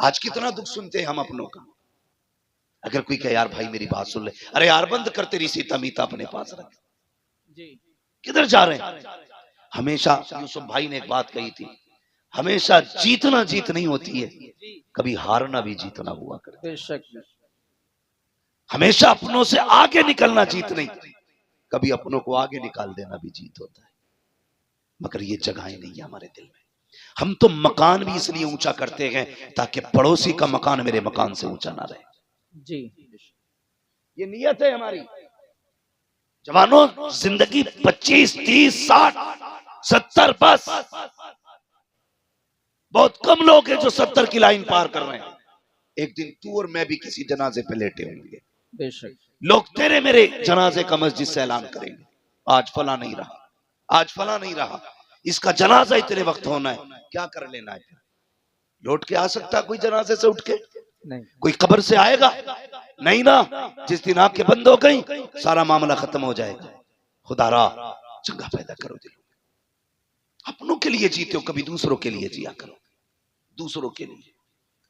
आज कितना दुख सुनते हैं हम अपनों का। अगर कोई कहे यार भाई मेरी बात सुन ले, अरे यार बंद कर, तेरी सीता मीता अपने पास रख, किधर जा रहे हैं। हमेशा यूसुफ भाई ने एक बात कही थी, हमेशा जीतना जीत नहीं होती है, कभी हारना भी जीतना हुआ करता है। हमेशा अपनों से आगे निकलना जीत नहीं, कभी अपनों को आगे निकाल देना भी जीत होता है। मगर ये जगहें नहीं है हमारे दिल में। हम तो मकान भी इसलिए ऊंचा करते हैं ताकि पड़ोसी का मकान मेरे मकान से ऊंचा ना रहे। जी, ये नियत है हमारी। जवानों, जिंदगी 25, 30, 60, 70, बस बहुत कम लोग हैं जो 70 की लाइन पार कर रहे हैं। एक दिन तू और मैं भी किसी जनाजे पे लेटे होंगे, बेशक लोग तेरे मेरे जनाजे का मस्जिद से ऐलान करेंगे, आज फला नहीं रहा, आज फला नहीं रहा, इसका जनाजा इतने वक्त होना है, क्या कर लेना है। लौट के आ सकता कोई जनाजे से उठ के? नहीं। कोई कब्र से आएगा? नहीं ना। जिस दिन आंखें बंद हो गई सारा मामला खत्म हो जाएगा। खुदारा चंगा पैदा करो दिल में, अपनों के लिए जीते हो, कभी दूसरों के लिए जिया करो, दूसरों के लिए।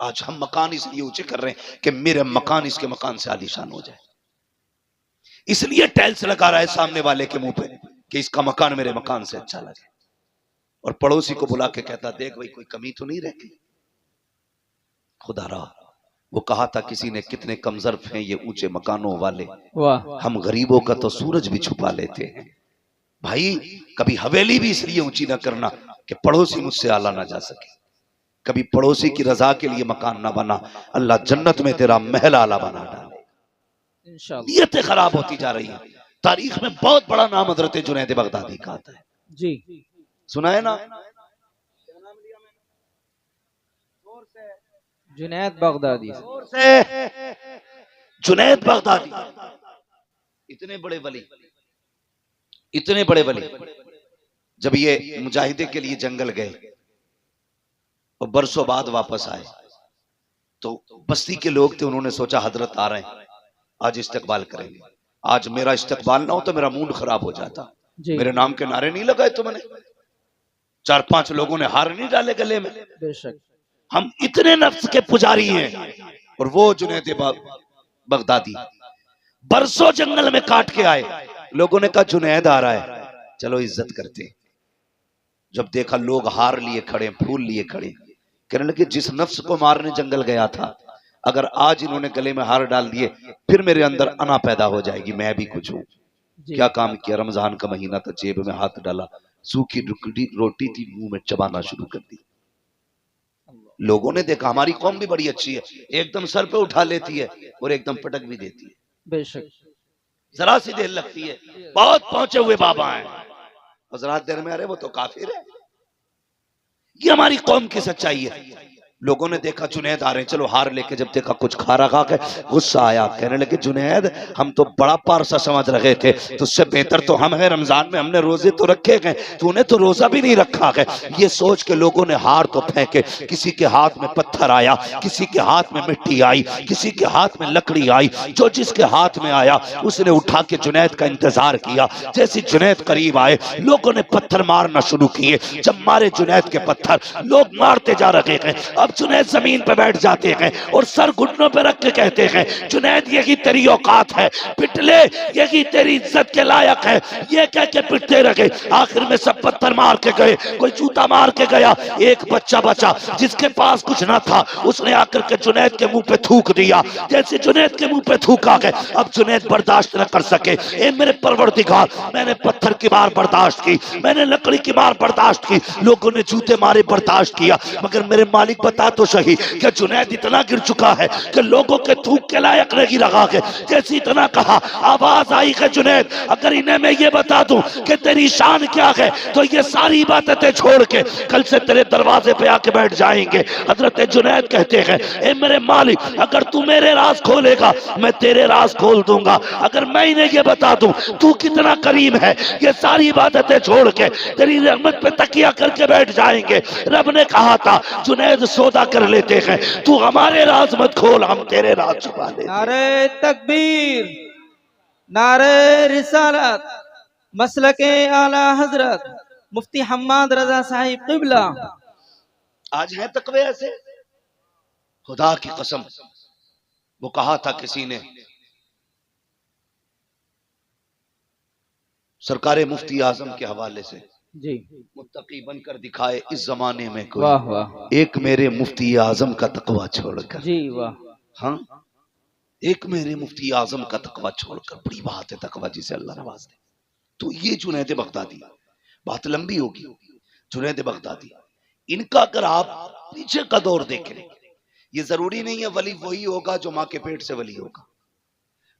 आज हम मकान इसलिए ऊंचे कर रहे हैं कि मेरे मकान इसके मकान से आलीशान हो जाए, इसलिए टाइल्स लगा रहा है सामने वाले के मुंह पे कि इसका मकान मेरे मकान से अच्छा लगे, और पड़ोसी को बुला के कहता देख भाई कोई कमी तो नहीं रहती। खुदारा, वो कहा था किसी ने कितने कमजोर हैं ये ऊंचे मकानों वाले, हम गरीबों का तो सूरज भी छुपा लेते हैं। भाई कभी हवेली भी इसलिए ऊंची ना करना कि पड़ोसी मुझसे आला ना जा सके, कभी पड़ोसी की रजा के लिए मकान ना बना, अल्लाह जन्नत में तेरा महल आला बना डाले। नियतें खराब होती जा रही हैं। तारीख में बहुत बड़ा नाम हजरत जुनैद बगदादी का आता है। जी सुना है ना? जुनैद बगदादी से जुनैद बगदादी, इतने बड़े वली, इतने बड़े वली, जब ये मुजाहिदे के लिए जंगल गए और बरसों बाद वापस आए तो बस्ती के लोग थे, उन्होंने सोचा हजरत आ रहे हैं आज इस्तकबाल करेंगे। आज मेरा इस्तकबाल ना हो तो मेरा मूड खराब हो जाता। मेरे नाम के नारे नहीं लगाए तुमने, 4-5 लोगों ने हार नहीं डाले गले में। बेशक हम इतने नफ्स के पुजारी हैं। और वो जुनैद बगदादी बरसों जंगल में काट के आए, लोगों ने कहा जुनैद आ रहा है चलो इज्जत करते। जब देखा लोग हार लिए खड़े, फूल लिए खड़े, कहने लगे जिस नफ्स को मारने जंगल गया था अगर आज इन्होंने गले में हार डाल दिए फिर मेरे अंदर अना पैदा हो जाएगी, मैं भी कुछ हूं। क्या काम किया, रमजान का महीना था, जेब में हाथ डाला, सूखी रोटी थी, मुंह में चबाना शुरू कर दी। लोगों ने देखा हमारी कौम भी बड़ी अच्छी है, एकदम सर पे उठा लेती है और एकदम पटक भी देती है। बेशक जरा सी देर लगती है, बहुत पहुंचे हुए बाबा हैं, हजरात देर में अरे वो तो काफिर है। ये हमारी कौम की सच्चाई है। लोगों ने देखा जुनैद आ रहे हैं, चलो हार लेके जब देखा कुछ खा रखा के गुस्सा आया, कहने लगे जुनैद हम तो बड़ा पारसा समझ रहे थे, तुझसे बेहतर तो हम हैं, रमजान में हमने रोजे तो रखे गए, तूने तो रोजा भी नहीं रखा है। ये सोच के लोगों ने हार तो फेंके, किसी के हाथ में पत्थर आया, किसी के हाथ में मिट्टी आई, किसी के हाथ में लकड़ी आई, जो जिसके हाथ में आया उसने उठा के जुनैद का इंतजार किया। जैसे जुनैद करीब आए लोगों ने पत्थर मारना शुरू किए। जब मारे जुनैद के पत्थर, लोग मारते जा रहे हैं। अब जुनैद जमीन पे बैठ जाते हैं और सर घुटनों पे रख के कहते हैं जुनैद यही तेरी औकात है, पिट ले, यही तेरी इज्जत के लायक है। ये कह के पिटते रहे। आखिर में सब पत्थर मार के गए, कोई जूता मार के गया। एक बच्चा बचा जिसके पास कुछ ना था, उसने आकर के जुनैद के मुंह पे थूक दिया। जैसे जुनैद के मुंह पे थूका गया, अब जुनैद बर्दाश्त न कर सके। ए मेरे परवरदिगार, मैंने पत्थर की मार बर्दाश्त की, मैंने लकड़ी की मार बर्दाश्त की, लोगों ने जूते मारे बर्दाश्त किया, मगर मेरे मालिक बता तो सही कि जुनैद इतना गिर चुका है कि लोगों के थूक के लायक नहीं रहा है। जैसे इतना कहा, आवाज आई कि जुनैद अगर इन्हें मैं ये बता दूं कि तेरी शान क्या है तो ये सारी बातें छोड़ के कल से तेरे दरवाजे पे आके बैठ जाएंगे। हजरत जुनैद कहते हैं ए मेरे मालिक, अगर तू मेरे राज खोलेगा मैं तेरे राज खोल दूंगा, अगर मैं इन्हें ये बता दूं तू कितना करीम है, ये सारी बातें छोड़ के तेरी रहमत पे तकिया करके बैठ जाएंगे। रब ने कहा था जुनैद सौदा कर लेते हैं, तू हमारे राज मत खोल, हम तेरे राज छुपा ले। नारे तकबीर, नारे रिसालत, मसलके आला हजरत मुफ्ती हम्माद रजा साहिब क़िबला। आज है तकवे ऐसे, खुदा की कसम, वो कहा था किसी ने, सरकार मुफ्ती आजम के हवाले से, जी। मुत्तकी बनकर दिखाए इस जमाने में कोई, वाह वाह। एक मेरे मुफ्ती आजम का तकवा छोड़कर। जी वाह। हाँ, एक मेरे मुफ्ती आजम का तकवा छोड़कर। बड़ी बात है तकवा जिसे अल्लाह नवाज दे। तो ये जुनैद बगदादी, बात लंबी होगी। जुनैद बगदादी, इनका अगर आप पीछे का दौर देखें, ये जरूरी नहीं है वली वही होगा जो माँ के पेट से वली होगा।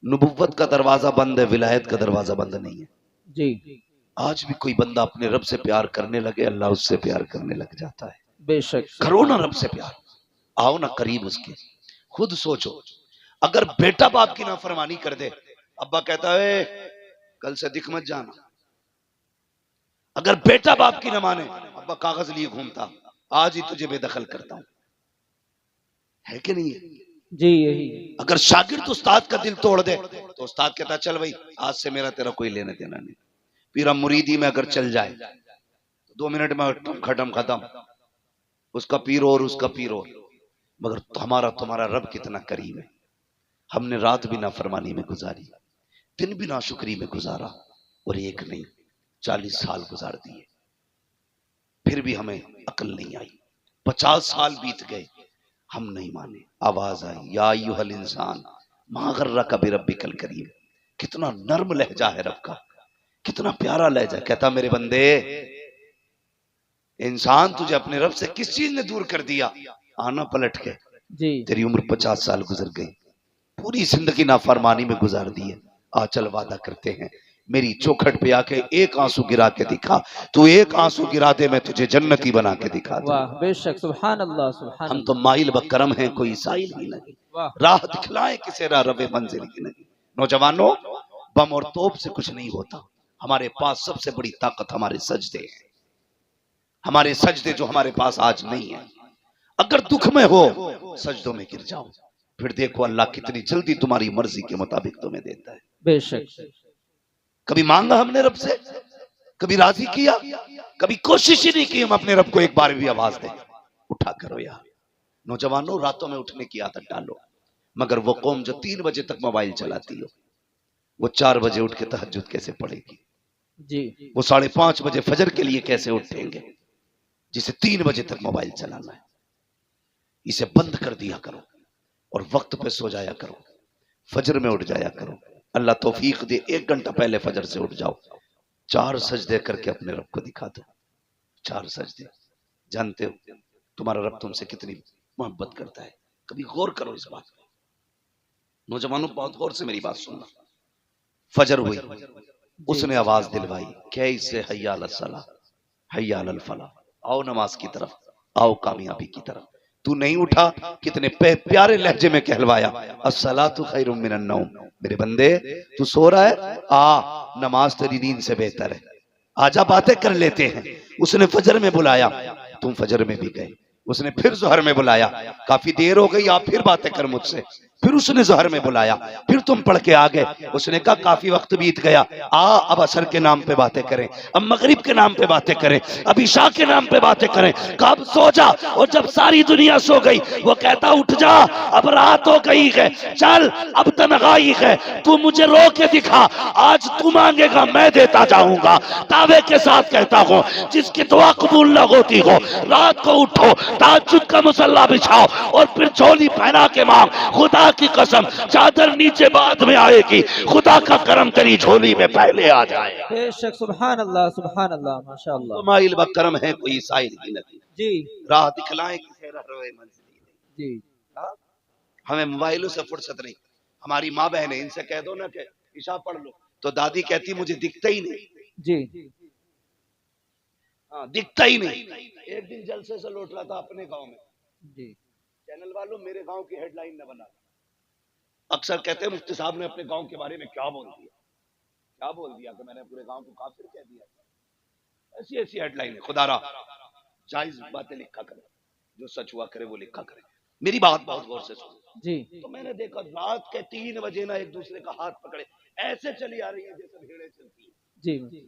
नबुव्वत का दरवाजा बंद है, विलायत का दरवाजा बंद नहीं है। जी आज भी कोई बंदा अपने रब से प्यार करने लगे, अल्लाह उससे प्यार करने लग जाता है। बेशक। करो ना रब से प्यार, आओ ना करीब उसके। खुद सोचो, अगर बेटा बाप की नाफरमानी कर दे, अब्बा कहता है कल से दिख मत जाना। अगर बेटा बाप की न माने, अब्बा कागज लिए घूमता, आज ही तुझे बेदखल करता हूं, है कि नहीं है? जी यही। अगर शागिर्द उस्ताद का दिल तोड़ दे, तो उस्ताद कहता चल भाई आज से मेरा तेरा कोई लेने देना नहीं। पीरा मुरीदी में अगर चल जाए, 2 मिनट में खत्म, उसका पीर और उसका पीर और। मगर हमारा तुम्हारा रब कितना करीम है। हमने रात भी नाफरमानी में गुजारी, दिन भी नाशुक्री में गुजारा, और एक नहीं 40 साल गुजार दिए, फिर भी हमें अकल नहीं आई। 50 साल बीत गए, हम नहीं माने। आवाज आई, या अय्युहल इंसान मा गर्रका बिरब्बिकल करीम। कितना नर्म लहजा है रब का, कितना प्यारा लहजा। कहता मेरे बंदे, इंसान तुझे अपने रब से किस चीज ने दूर कर दिया? आना पलट के। जी। तेरी उम्र 50 साल गुजर गई, पूरी जिंदगी नाफरमानी में गुजार दी है। आ चल वादा करते हैं, मेरी चौखट पे आके एक आंसू गिरा के दिखा। तू एक आंसू गिरा दे, मैं तुझे जन्नती बना के दिखा दूं। वाह बेशक। सुभान अल्लाह सुभान हम तो माइल बकरम हैं, कोई साइल ही नहीं। वाह। राह दिखलाए किसे राह रवे मंजिल की नहीं। नौजवानों, बम और तोप से कुछ नहीं होता। हमारे पास सबसे बड़ी ताकत हमारे सजदे हैं, हमारे सजदे जो हमारे पास आज नहीं है। अगर दुख में हो, सजदों में गिर जाओ, फिर देखो अल्लाह कितनी जल्दी तुम्हारी मर्जी के मुताबिक तुम्हें देता है। बेशक। कभी मांगा हमने रब से, कभी राजी किया, कभी कोशिश ही नहीं की हम अपने रब को एक बार भी आवाज दें, उठा करो यार। नौजवानों, रातों में उठने की आदत डालो। मगर वो कौम जो 3 बजे तक मोबाइल चलाती हो, वो 4 बजे उठ के तहज्जुद कैसे पढ़ेगी? जी। वो 5:30 बजे फजर के लिए कैसे उठेंगे, जिसे 3 बजे तक मोबाइल चलाना है? इसे बंद कर दिया करो और वक्त पे सो जाया करो, फजर में उठ जाया करो। अल्लाह तौफीक दे, 1 घंटा पहले फजर से उठ जाओ, 4 सजदे करके अपने रब को दिखा दो। 4 सजदे। जानते हो तुम्हारा रब तुमसे कितनी मोहब्बत करता है? कभी गौर करो इस बात पे। नौजवानों, बहुत गौर से मेरी बात सुनना। फजर हुई, उसने आवाज दिलवाई, कैसे हय्या अलल सलाह, हय्या अलल फलाह, आओ नमाज की तरफ, आओ कामयाबी की तरफ। तू नहीं उठा, कितने प्यारे लहजे में कहलवाया, अस्सलातु खैरुम मिनन नौम। मेरे बंदे, तू सो रहा है, आ नमाज तेरी नींद से बेहतर है, आजा बातें कर लेते हैं। उसने फजर में बुलाया, तुम फजर में भी गए। उसने फिर जोहर में बुलाया, काफी देर हो गई, आप फिर बातें कर मुझसे। फिर उसने जोहर में बुलाया, फिर तुम पढ़ के आ गए। उसने कहा काफी वक्त बीत गया, आ अब असर के नाम पे बातें करें, अब मगरिब के नाम पे बातें करें, अब इशा के नाम पे बातें करें। कब सो जा, और जब सारी दुनिया सो गई, वो कहता उठ जा, अब रात हो गई है, चल अब तन्हाई है, तू मुझे रो के दिखा, आज तू मांगेगा मैं देता जाऊंगा। दावे के साथ कहता हूँ, जिसकी दुआ कबूल न होती हो, रात को उठो, ताज्जुद का मुसल्ला बिछाओ और फिर झोली पहना के मांग। खुदा की कसम, चादर नीचे बाद में आएगी, खुदा का करम तेरी झोली में पहले आ जाए। बेशक। सुभान अल्लाह माशाअल्लाह। तो माइल बकरम है, कोई साइल की नहीं। जी। राह दिखलाए किसे राह रवे मंजिल की। जी। हमें मोबाइलों से फुर्सत नहीं। हमारी माँ बहन है, इनसे कह दो ना कि इशा पढ़ लो, तो दादी कहती मुझे दिखता ही नहीं। जी। हाँ, दिखता ही नहीं। एक दिन जलसे से लौट रहा था अपने गांव में। जी। चैनल वालों, मेरे गांव की हेडलाइन न बना। अक्सर कहते हैं मुफ्ती साहब ने अपने गांव के बारे में क्या बोल दिया, क्या बोल दिया कि मैंने पूरे गांव को काफिर कह दिया। ऐसी ऐसी हेडलाइन है। खुदारा जायज बातें लिखा करे, जो सच हुआ करे वो लिखा करे। मेरी बात बहुत गौर से सुनो। जी। तो मैंने देखा रात के 3 बजे ना एक दूसरे का हाथ पकड़े ऐसे चली आ रही है जैसे भेड़ें चलती है। जी।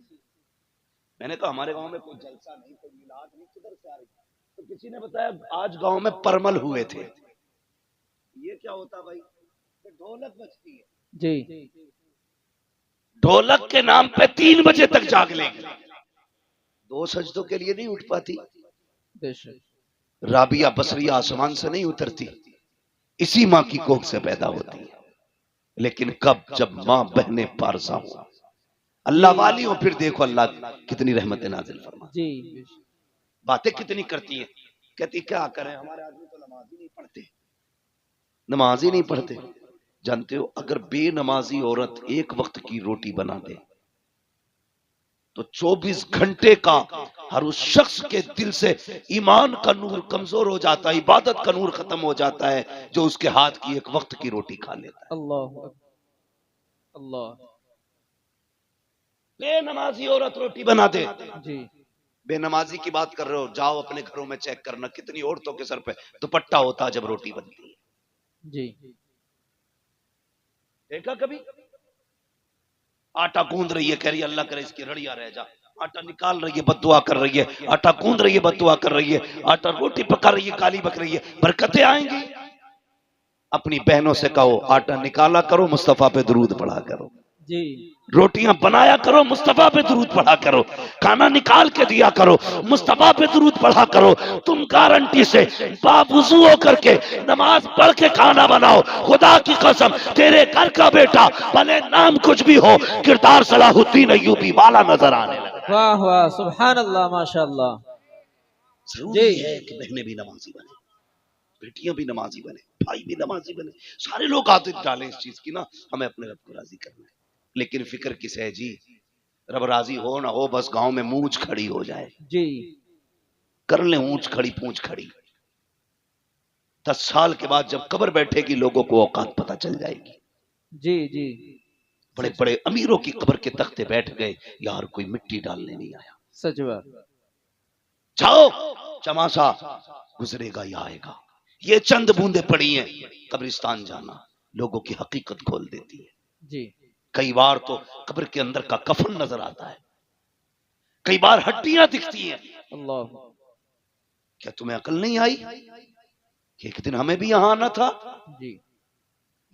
मैंने कहा हमारे गांव में कोई जलसा नहीं, कोई मिलाद नहीं, किधर से आ रही? तो किसी ने बताया आज गांव में परमल हुए थे। ये क्या होता भाई? तो ढोलक बजती है, जी ढोलक के नाम पे 3 बजे तक जाग लेगी, 2 सजदों के लिए नहीं उठ पाती। बेशक। राबिया बसरिया आसमान से नहीं उतरती, इसी माँ की कोख से पैदा होती है। लेकिन कब? जब माँ बहने पारसा हो, अल्लाह वाली हो, फिर देखो अल्लाह कितनी रहमतें नाजिल फरमा। जी बातें कितनी करती है, कहती क्या करें, हमारे आदमी तो नमाज ही नहीं पढ़ते, नमाज ही नहीं पढ़ते। जानते हो, अगर बेनमाजी औरत एक वक्त की रोटी बना दे तो 24 घंटे का हर उस शख्स के दिल से ईमान का नूर कमजोर हो जाता है, इबादत का नूर खत्म हो जाता है, जो उसके हाथ की एक वक्त की रोटी खा लेता है। अल्लाह अल्लाह। बेनमाजी औरत रोटी बना दे। जी बेनमाजी की बात कर रहे हो, जाओ अपने घरों में चेक करना, कितनी औरतों के सर पे दुपट्टा होता है जब रोटी बनती है। जी देखा कभी? आटा गूंद रही है, कह रही है अल्लाह करे इसकी रड़ियां रह जा। आटा निकाल रही है, बद्दुआ कर रही है। आटा गूंद रही है, बद्दुआ कर रही है। आटा रोटी पका रही है, गाली बक रही है। बरकतें आएंगी। अपनी बहनों से कहो आटा निकाला करो, मुस्तफा पे दुरूद पढ़ा करो। जी रोटियां बनाया करो, मुस्तफा पे दुरूद पढ़ा करो। खाना निकाल के दिया करो, मुस्तफा पे दुरूद पढ़ा करो। तुम गारंटी से बावुजू होकर के नमाज पढ़ के खाना बनाओ, खुदा की कसम तेरे घर का बेटा भले नाम कुछ भी हो, किरदार सलाहुद्दीन अय्यूबी वाला नजर आने लगा। वाह वाह सुभान अल्लाह माशाअल्लाह। जरूरी है कि बहनें भी नमाजी बने, बेटियां भी नमाजी बने, भाई भी नमाजी बने। सारे लोग आदत डालें इस चीज की ना, हमें अपने रब को राजी करना है। लेकिन फिक्र किसे है जी? रब राजी हो ना हो, बस गांव में मूंछ खड़ी हो जाए, जी कर ले ऊंच खड़ी पूंछ खड़ी। 10 साल के बाद जब कब्र बैठेगी, लोगों को औकात पता चल जाएगी। जी जी बड़े बड़े अमीरों की कब्र के तख्ते बैठ गए, यार कोई मिट्टी डालने नहीं आया। सच बात। जाओ, चमासा गुजरेगा या आएगा। ये चंद बूंदे पड़ी हैं, कब्रिस्तान जाना लोगों की हकीकत खोल देती है। जी कई बार तो कब्र के अंदर का कफन नजर आता है, कई बार हड्डियां दिखती हैं। अल्लाह। क्या तुम्हें अकल नहीं आई कि एक दिन हमें भी यहां आना था? जी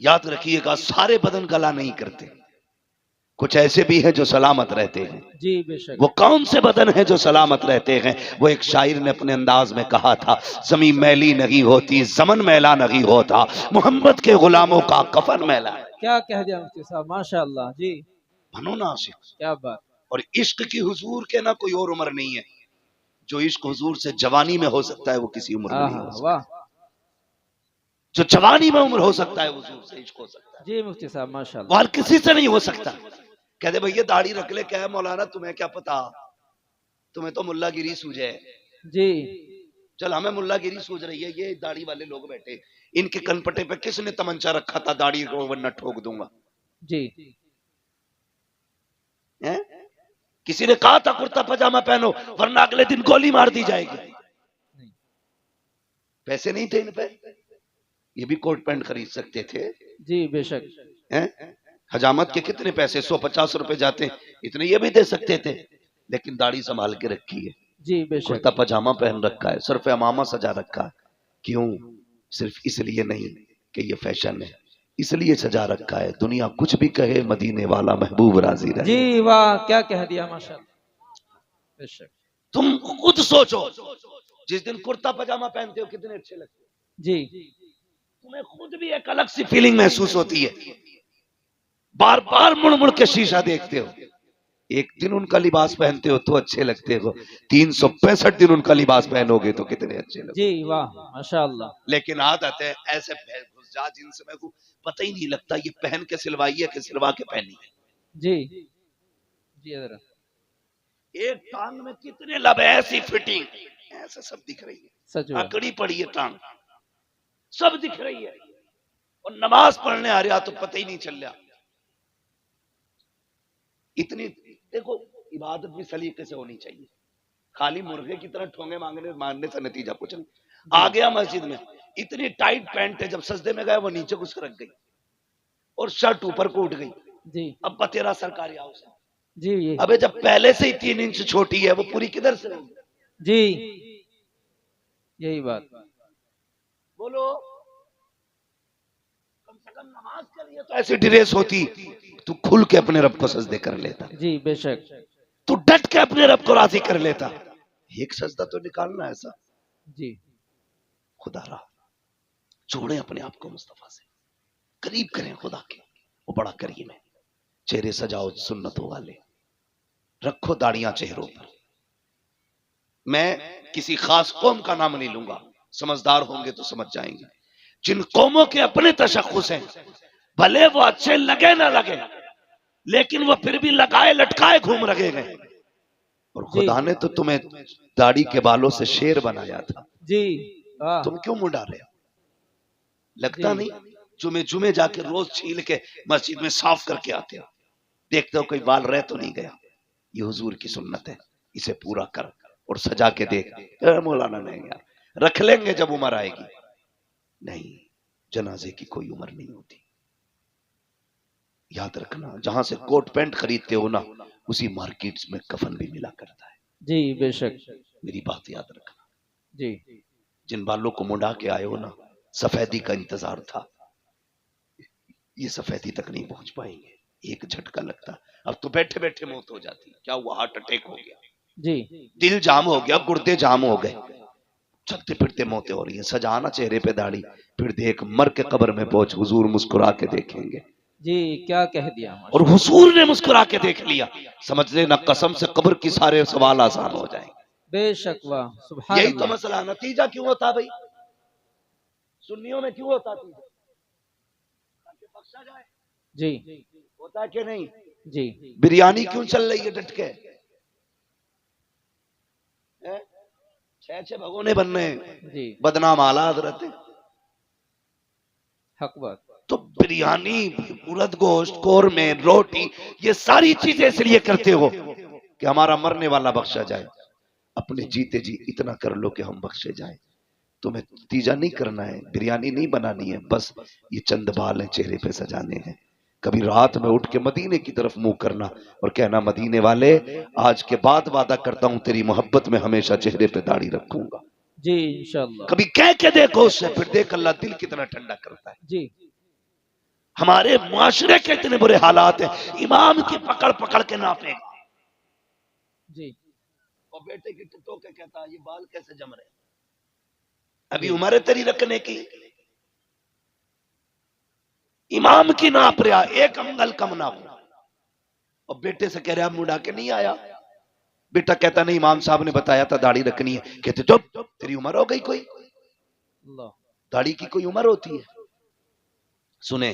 याद रखिएगा, सारे बदन गला नहीं करते, कुछ ऐसे भी हैं जो सलामत रहते हैं। जी बेशक। वो कौन से बदन हैं जो सलामत रहते हैं? वो एक शायर ने अपने अंदाज में कहा था, जमीन मैली नहीं होती, जमन मैला नहीं होता, मोहम्मद के गुलामों का कफन मैला है। क्या कह दिया मुफ्ती साहब, माशाअल्लाह। जी बनो ना आशिक। क्या बात। और इश्क की हुजूर के ना कोई और उम्र नहीं है। जो इश्क हुजूर से जवानी में हो सकता है, वो किसी उम्र में नहीं हो सकता। वाह। जो जवानी में उम्र हो सकता है, हुजूर से इश्क हो सकता है। जी मुफ्ती साहब माशाअल्लाह। वो हर किसी से नहीं हो सकता। कहते भैया दाढ़ी रख ले, क्या है मौलाना तुम्हें क्या पता, तुम्हें तो मुल्लागिरी सूझे। जी चल हमें मुल्लागिरी सूझ रही है, ये दाढ़ी वाले लोग बैठे, इनके कनपटे पे किसने तमंचा रखा था, दाढ़ी को वरना ठोक दूंगा। जी है? किसी ने कहा था कुर्ता पजामा पहनो वरना अगले दिन गोली मार दी जाएगी? पैसे नहीं थे इन पे, ये भी कोट पैंट खरीद सकते थे। जी बेशक। हैं? हजामत के कितने पैसे, 150 रुपए जाते हैं, इतने ये भी दे सकते थे। लेकिन दाढ़ी संभाल के रखी है, जी बेशक। कुर्ता पजामा पहन रखा है, सर पे अमामा सजा रखा है। क्यों? सिर्फ इसलिए नहीं कि ये फैशन है, इसलिए सजा रखा है, दुनिया कुछ भी कहे मदीने वाला महबूब राजी रहे। जी वाह क्या कह दिया माशाअल्लाह। बेशक। तुम खुद सोचो, जिस दिन कुर्ता पजामा पहनते हो कितने अच्छे लगते हो। जी तुम्हें खुद भी एक अलग सी फीलिंग महसूस होती है। बार बार मुड़ मुड़ के शीशा देखते हो। एक दिन उनका लिबास पहनते हो तो अच्छे लगते हो, 365 दिन उनका लिबास पहनोगे तो कितने अच्छे लगते। जी वाह माशाअल्लाह। लेकिन आदत है ऐसे घुस जा जिनसे मेरे को पता ही नहीं लगता ये पहन के सिलवाई है कि सिलवा के पहनी है। जी जी जरा। एक टांग में कितने लब, ऐसी फिटिंग, ऐसा सब दिख रही है, सच बात। अकड़ी पड़ी है टांग, सब दिख रही है, और नमाज पढ़ने आ रहा तो पता ही नहीं चल रहा। इतनी देखो, इबादत भी सलीके से होनी चाहिए। खाली मुर्गे की तरह ठोंगे मारने से नतीजा कुछ नहीं। आ गया मस्जिद में, इतनी टाइट पैंट है, जब सजदे में गया वो नीचे घुस रख गई और शर्ट ऊपर को उठ गई। जी अब तेरा सरकारी हाउस है। जी ये अबे जब पहले से ही 3 इंच छोटी है, वो पूरी किधर से होगी? जी यही बात। बोलो। अगर नमाज के लिए तो ऐसी ड्रेस होती तू खुल के अपने रब को सजदे कर लेता, जी बेशक। तू डट के अपने रब को राजी कर लेता। एक सजदा तो निकालना ऐसा। जी खुदा रा जोड़े अपने आप को मुस्तफा से, करीब करें खुदा के, वो बड़ा करीम है। चेहरे सजाओ सुन्नतों वाले, रखो दाढ़ियां चेहरों पर। मैं किसी खास कौम का नाम नहीं लूंगा, समझदार होंगे तो समझ जाएंगे। जिन कौमों के अपने तशख्खुस हैं, भले वो अच्छे लगे ना लगे, लेकिन वो फिर भी लगाए लटकाए घूम रहे गए। और खुदा ने तो तुम्हें दाढ़ी के बालों से शेर बनाया था जी। तुम क्यों मुंडा रहे हो? लगता नहीं जुमे जुमे जाके रोज छील के मस्जिद में साफ करके आते हो, देखते हो कोई बाल रह तो नहीं गया। ये हुजूर की सुन्नत है, इसे पूरा कर और सजा के देख। मौलाना नहीं यार, रख लेंगे जब उम्र आएगी। नहीं, जनाजे की कोई उम्र नहीं होती। याद रखना, जहां से कोट पैंट खरीदते हो ना, उसी मार्केट्स में कफन भी मिला करता है। जी बेशक। मेरी बात याद रखना। जी जिन बालों को मुंडा के आए हो ना, सफेदी का इंतजार था, ये सफेदी तक नहीं पहुंच पाएंगे। एक झटका लगता, अब तो बैठे बैठे मौत हो जाती। क्या हुआ? हार्ट अटैक हो गया जी, दिल जाम हो गया, गुर्दे जाम हो गए, चलते फिरते मौतें हो रही हैं। सजाना चेहरे पे दाढ़ी, फिर देख मर के कब्र में पहुंच, हुजूर मुस्कुरा के देखेंगे। जी क्या कह दिया और हुजूर ने मुस्कुरा के देख लिया, समझ लेना कसम से कब्र की सारे सवाल आसान हो जाएंगे। बेशक। वाह सुभान यही तो अल्लाह। मसला। नतीजा क्यों होता भाई? सुन्नियों में क्यों होता? ताकि बख्शा जाए। जी होता है कि नहीं? जी बिरयानी क्यों चल रही है डट के? छह छह भगोने बन रहे हैं, जी बदनाम आला हजरत। हक बात। तो बिरयानी, उड़द गोश्त, कोरमे, रोटी, ये सारी चीजें इसलिए करते हो कि हमारा मरने वाला बख्शा जाए। अपने जीते जी इतना कर लो कि हम बख्शे जाए। तुम्हें तीजा नहीं करना है, बिरयानी नहीं बनानी है, बस ये चंद बाल हैं चेहरे पे सजाने हैं। कभी रात में उठ के मदीने की तरफ मुंह करना और कहना, मदीने वाले आज के बाद वादा करता हूं तेरी मोहब्बत में हमेशा चेहरे पे दाढ़ी रखूंगा। जी इंशाअल्लाह। कभी कह के देखो उससे, फिर देख अल्लाह दिल कितना ठंडा करता है। जी हमारे मुआशरे के इतने बुरे हालात हैं, इमाम की पकड़ पकड़ के नापेगा। जी और बेटे की टो के कहता है, ये बाल कैसे जम रहे? अभी उम्र है तेरी रखने की। इमाम की नाप रहा, एक अंगल कम नाप। और बेटे से कह रहा मुड़ा के नहीं आया। बेटा कहता, नहीं इमाम साहब ने बताया था दाढ़ी रखनी है। कहते चुप, तेरी उम्र हो गई कोई? अल्लाह। दाढ़ी की कोई उम्र होती है? सुने,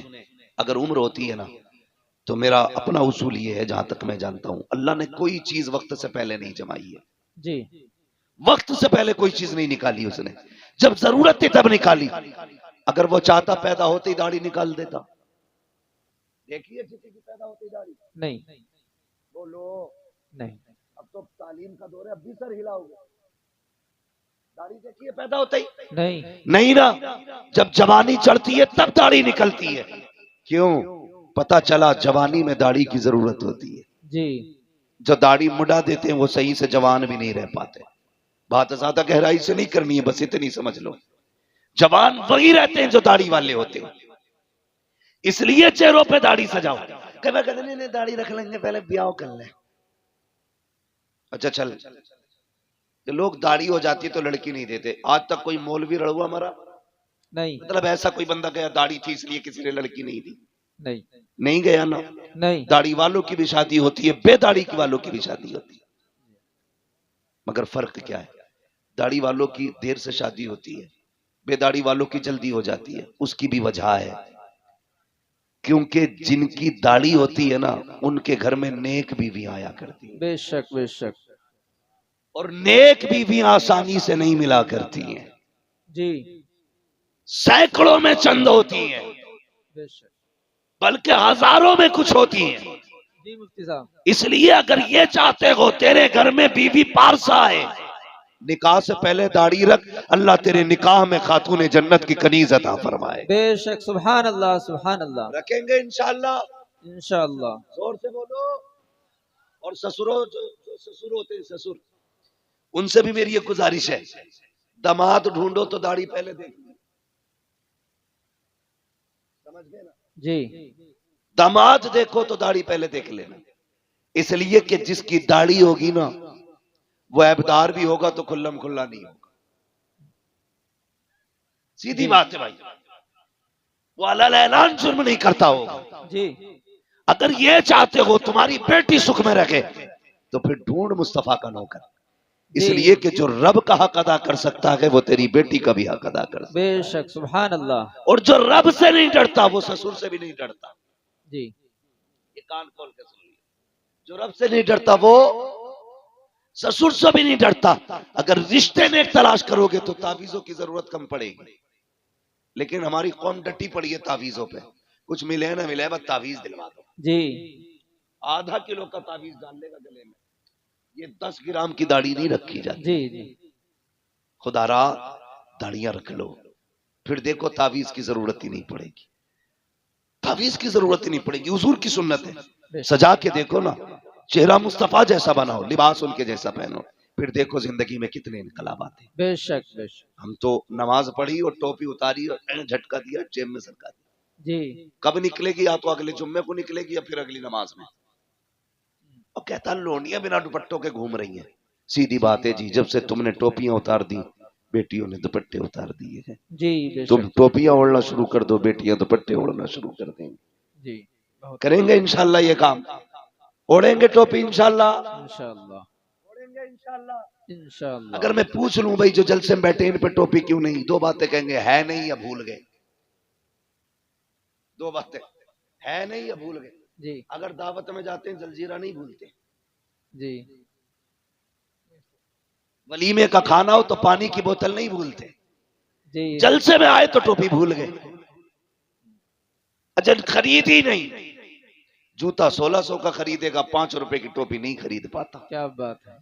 अगर उम्र होती है ना, तो मेरा अपना उसूल ये है, जहां तक मैं जानता हूं, अल्लाह ने कोई चीज वक्त से पहले नहीं जमाई है। जी वक्त से पहले कोई चीज नहीं निकाली उसने, जब जरूरत थी तब निकाली। अगर वो चाहता पैदा होते ही दाढ़ी निकाल देता। देखिए किसी की पैदा होती दाढ़ी? नहीं बोलो। नहीं। अब तो तालीम का दौर है, अब भी सर हिलाओगे। दाढ़ी देखिए पैदा होता ही नहीं नहीं ना, जब जवानी चढ़ती है तब दाढ़ी निकलती है। क्यों? पता चला जवानी में दाढ़ी की जरूरत होती है। जी जो दाढ़ी मुड़ा देते हैं वो सही से जवान भी नहीं रह पाते। बात ज्यादा गहराई से नहीं करनी है, बस इतनी समझ लो, जवान वही रहते हैं जो दाढ़ी वाले होते हैं। इसलिए चेहरों पे दाढ़ी सजाओ। कहते नहीं दाढ़ी रख लेंगे, पहले ब्याह कर ले। अच्छा चल, लोग दाढ़ी हो जाती है तो लड़की नहीं देते। आज तक कोई मौलवी रड़ुआ मरा? नहीं मतलब ऐसा कोई बंदा गया दाढ़ी थी इसलिए किसी ने लड़की नहीं दी? नहीं नहीं गया ना। नहीं। दाढ़ी वालों की भी शादी होती है, बेदाढ़ी की वालों की भी शादी होती है। मगर फर्क क्या है? दाढ़ी वालों की देर से शादी होती है, बेदाढ़ी वालों की जल्दी हो जाती है। उसकी भी वजह है, क्योंकि जिनकी दाढ़ी होती है ना, उनके घर में नेक बीवियां आया करती है। बेशक बेशक। और नेक बीवियां आसानी से नहीं मिला करती हैं, जी सैकड़ों में चंद होती हैं, बेशक। बल्कि हजारों में कुछ होती हैं। जी मुफ्ती साहब। इसलिए अगर ये चाहते हो तेरे घर में बीवी पारसा आए, निकाह से पहले दाढ़ी रख, अल्लाह तेरे निकाह में खातून जन्नत की कनीज अता फरमाए। बेशक। सुभान अल्लाह सुभान अल्लाह। रखेंगे इंशाअल्लाह। इंशाअल्लाह। जोर से बोलो। और ससुरों, जो ससुर होते हैं, ससुर, उनसे भी मेरी ये गुजारिश है, दामाद ढूंढो तो दाढ़ी पहले देखना। समझ गए ना? जी दामाद देखो तो दाढ़ी पहले देख लेना, इसलिए कि जिसकी दाढ़ी होगी ना वो ऐबदार भी होगा तो खुल्लम खुल्ला नहीं होगा। सीधी जी बात है भाई, वो अलल ऐलान जुर्म नहीं करता होगा। जी अगर ये चाहते हो तुम्हारी बेटी सुख में रखे तो फिर ढूंढ मुस्तफा का नौकर, जी इसलिए कि जो रब का हक अदा कर सकता है वो तेरी बेटी का भी हक अदा कर सकता बेशक सुभान अल्लाह। है। और जो रब से नहीं डरता वो ससुर से भी नहीं डरता। जी ये कान खोल के सुन लिया, जो रब से नहीं डरता वो ससुर से भी नहीं डरता। अगर रिश्ते में एक तलाश करोगे तो तावीजों की जरूरत कम पड़ेगी, लेकिन हमारी कौम डटी पड़ी है तावीजों पे, कुछ मिले ना मिले बस तावीज दिलवा दो। जी आधा किलो का तावीज डाल लेगा गले में, ये 10 ग्राम की दाढ़ी नहीं रखी जाती। जी जी खुदारा दाढ़ियां रख लो, फिर देखो तावीज की जरूरत ही नहीं पड़ेगी, तावीज की जरूरत ही नहीं पड़ेगी। हुजूर की सुन्नत है, सजा के देखो ना, चेहरा मुस्तफा जैसा बनाओ, लिबास उनके जैसा पहनो, फिर देखो जिंदगी में कितने इनकलाब आते हैं। बेशक बेशक। हम तो नमाज पढ़ी और टोपी उतारी और झटका दिया, जेब में सरका दिया। जी कब निकलेगी? या तो अगले जुम्मे को निकलेगी या फिर अगली नमाज में। और कहता लोनियां बिना दुपट्टों के घूम रही हैं। सीधी बात है जी, जब से तुमने टोपियां उतार दी बेटियों ने दुपट्टे उतार दिए हैं। जी तुम बेशक। टोपियां ओढ़ना शुरू कर दो, बेटियां दुपट्टे ओढ़ना शुरू कर देंगी। जी बहुत करेंगे इंशाल्लाह ये काम, ओढ़ेंगे टोपी इंशाल्लाह, इंशाअल्लाह ओढ़ेंगे इंशाल्लाह। इंशाअल्लाह। अगर मैं पूछ लूं भाई जो जलसे में बैठे इन पे टोपी क्यों नहीं, दो बातें कहेंगे, है नहीं या भूल गए। दो बातें, है नहीं या भूल गए। जी अगर दावत में जाते हैं जलजीरा नहीं भूलते, जी वलीमे का खाना हो तो पानी की बोतल नहीं भूलते, जी जलसे में आए तो टोपी भूल गए। अच्छा खरीद ही नहीं, जूता 1600 का खरीदेगा, 5 रुपए की टोपी नहीं खरीद पाता। क्या बात है।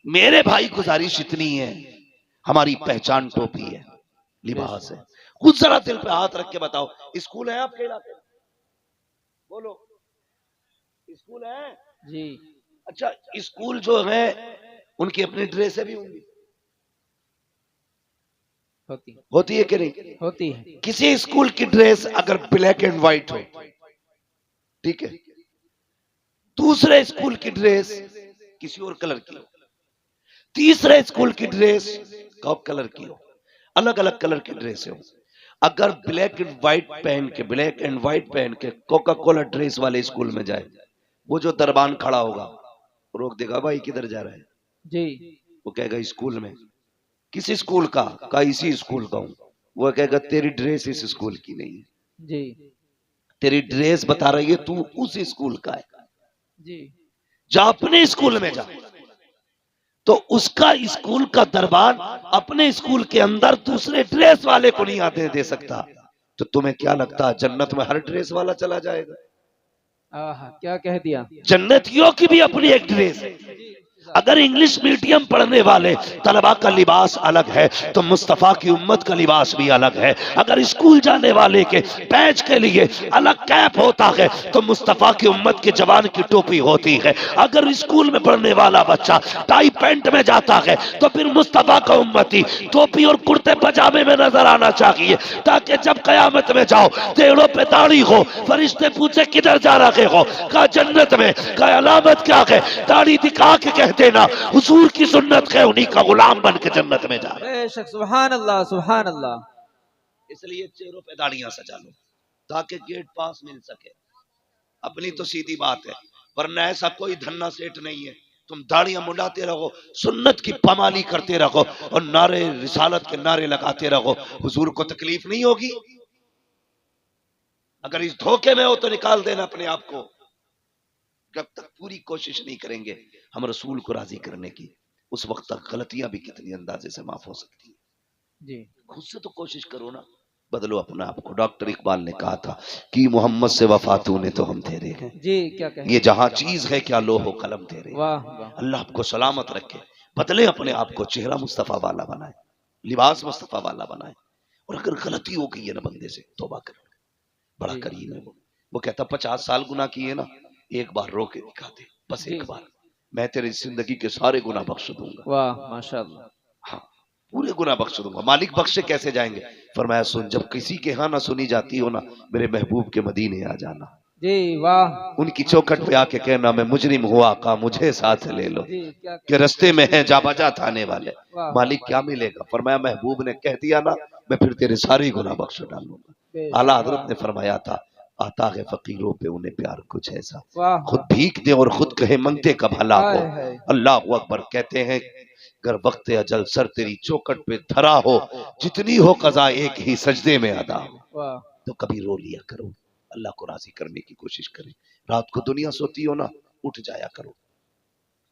मेरे भाई गुजारिश इतनी है, हमारी पहचान टोपी है, लिबास है। खुद जरा दिल पे हाथ रख के बताओ, स्कूल है आपके इलाके में? बोलो, स्कूल है? जी अच्छा स्कूल जो है उनकी अपनी ड्रेसें भी होंगी, होती है कि नहीं? होती है। किसी स्कूल की ड्रेस अगर ब्लैक एंड व्हाइट हो, ठीक है, दूसरे स्कूल की ड्रेस किसी और कलर की हो, तीसरे स्कूल की ड्रेस कॉप कलर की हो, अलग अलग कलर की ड्रेस हो, अगर ब्लैक एंड व्हाइट पहन के, ब्लैक एंड व्हाइट पहन के कोका कोला ड्रेस वाले स्कूल में जाए, वो जो दरबान खड़ा होगा रोक देगा, भाई किधर जा रहा है? जी वो कहेगा स्कूल में। किस स्कूल का इसी स्कूल का हूं। वो कहेगा तेरी ड्रेस इस स्कूल की नहीं है, जी तेरी ड्रेस बता रही है तू उस स्कूल का है, जी जा अपने स्कूल में जा। तो उसका स्कूल का दरबान अपने स्कूल के अंदर दूसरे ड्रेस वाले को नहीं आते दे सकता। तो तुम्हें क्या लगता है जन्नत में हर ड्रेस वाला चला जाएगा? आहा क्या कह दिया। जन्नतियों की भी अपनी एक ड्रेस है। अगर इंग्लिश मीडियम पढ़ने वाले तलबा का लिबास अलग है तो मुस्तफा की उम्मत का लिबास भी अलग है। अगर स्कूल जाने वाले के बैच के लिए अलग कैप होता है तो मुस्तफा की उम्मत के जवान की टोपी होती है। अगर स्कूल में पढ़ने वाला बच्चा टाई पैंट में जाता है तो फिर मुस्तफा का उम्मती टोपी और कुर्ते पजामे में नजर आना चाहिए, ताकि जब कयामत में जाओ टेड़ों पे दाढ़ी हो, फरिश्ते पूछे किधर जा रहे हो, कहा जन्नत में, कहा अलामत क्या है, दाढ़ी दिखा के कहते ना हुजूर की सुन्नत है, उन्हीं का गुलाम बन के जन्नत में जा रहे। बेशक सुभान अल्लाह सुभान अल्लाह। इसलिए चेहरों पे दाढ़ियां सजा लो ताकि गेट पास मिल सके। अपनी तो सीधी बात है, वरना ऐसा कोई धन्ना सेठ नहीं है। तुम दाढ़ियां मुंडाते रहो, सुन्नत की पमाली करते रहो और नारे रिसालत के नारे लगाते रहो, हुजूर को तकलीफ नहीं होगी। अगर इस धोखे में हो तो निकाल देना अपने आप को। जब तक पूरी कोशिश नहीं करेंगे हम रसूल को राजी करने की, उस वक्त तक गलतियां भी कितनी अंदाजे से माफ हो सकती है। जी खुद से तो कोशिश करो ना, बदलो अपने आप को। डॉक्टर इकबाल ने कहा था कि मोहम्मद से वफा तूने तो हम तेरे हैं, जी क्या कह। ये जहां चीज है क्या लोहो कलम तेरे। वाह वाह। अल्लाह आपको सलामत रखे, बदले अपने आप को, चेहरा मुस्तफा वाला बनाए, लिबास मुस्तफा वाला बनाए। और अगर गलती हो गई है ना बंदे से, तौबा कर, बड़ा जी। करीम है वो कहता 50 साल गुनाह किए ना, एक बार रो के दिखा दे, बस जी। एक बार, मैं तेरी जिंदगी के सारे गुनाह बख्श दूंगा। वाह माशाअल्लाह। हाँ पूरे गुनाह बख्श दूंगा। मालिक बख्शे कैसे जाएंगे? फरमाया सुन, जब किसी के यहाँ ना सुनी जाती हो ना, मेरे महबूब के मदीने आ जाना, जी वाह। उनकी चौखट पे आके कहना मैं मुजरिम हुआ का मुझे साथ ले लो, जी क्या कि रस्ते में है जा बजा थाने वाले। वाह मालिक क्या मिलेगा? फरमाया महबूब ने कह दिया ना, मैं फिर तेरे सारे गुनाह बख्श डालूंगा। आला बेशक हजरत ने फरमाया था, आता है फकीरों पे उन्हें प्यार कुछ ऐसा, वाह खुद भीख दे और खुद कहे मंगते का भला हो। हाय हाय अल्लाह अकबर। कहते हैं अगर वक्त अजल सर तेरी चौकट पे धरा हो, जितनी हो कजा एक ही सजदे में अदा हो, वाह तो कभी रो लिया करो, अल्लाह को राजी करने की कोशिश करें। रात को दुनिया सोती हो ना, उठ जाया करो,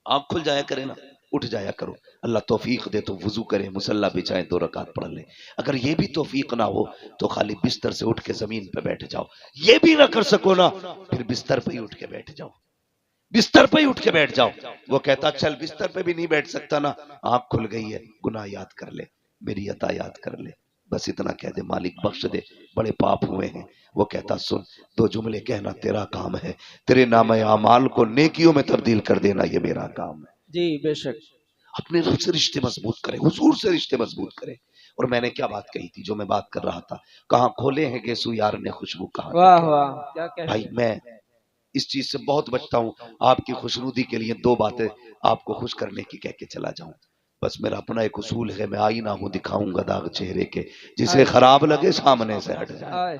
आंख खुल जाया करे ना, उठ जाया करो। अल्लाह तौफीक दे तो वुजू करे, मुसल्ला बिछाए, 2 रकात पढ़ ले। अगर ये भी तौफीक ना हो तो खाली बिस्तर से उठ के जमीन पे बैठ जाओ। ये भी ना कर सको ना, फिर बिस्तर पे ही उठ के बैठ जाओ, बिस्तर पे ही उठ के बैठ जाओ। वो कहता चल बिस्तर पे भी नहीं बैठ सकता ना, आंख खुल गई है, गुनाह याद कर ले, मेरी अता याद कर ले, बस इतना कह दे मालिक बख्श दे, बड़े पाप हुए हैं। वो कहता सुन, 2 जुमले कहना तेरा काम है, तेरे नामे अमाल को नेकियों में तब्दील कर देना ये मेरा काम है। जी बेशक अपने रब से रिश्ते मजबूत करें, हुजूर से रिश्ते मजबूत करें। और मैंने क्या बात कही थी, जो मैं बात कर रहा था, कहाँ खोले हैं गेसू यार ने खुशबू कहाँ वाह रखे? वाह क्या कह भाई मैं इस चीज से बहुत बचता हूँ, आपकी खुशनुदी के लिए 2 बातें आपको खुश करने की कह के चला जाऊं। बस मेरा अपना एक उसूल है, मैं आईना हूं दिखाऊंगा दाग चेहरे के, जिसे खराब लगे सामने से हट जाए। हाय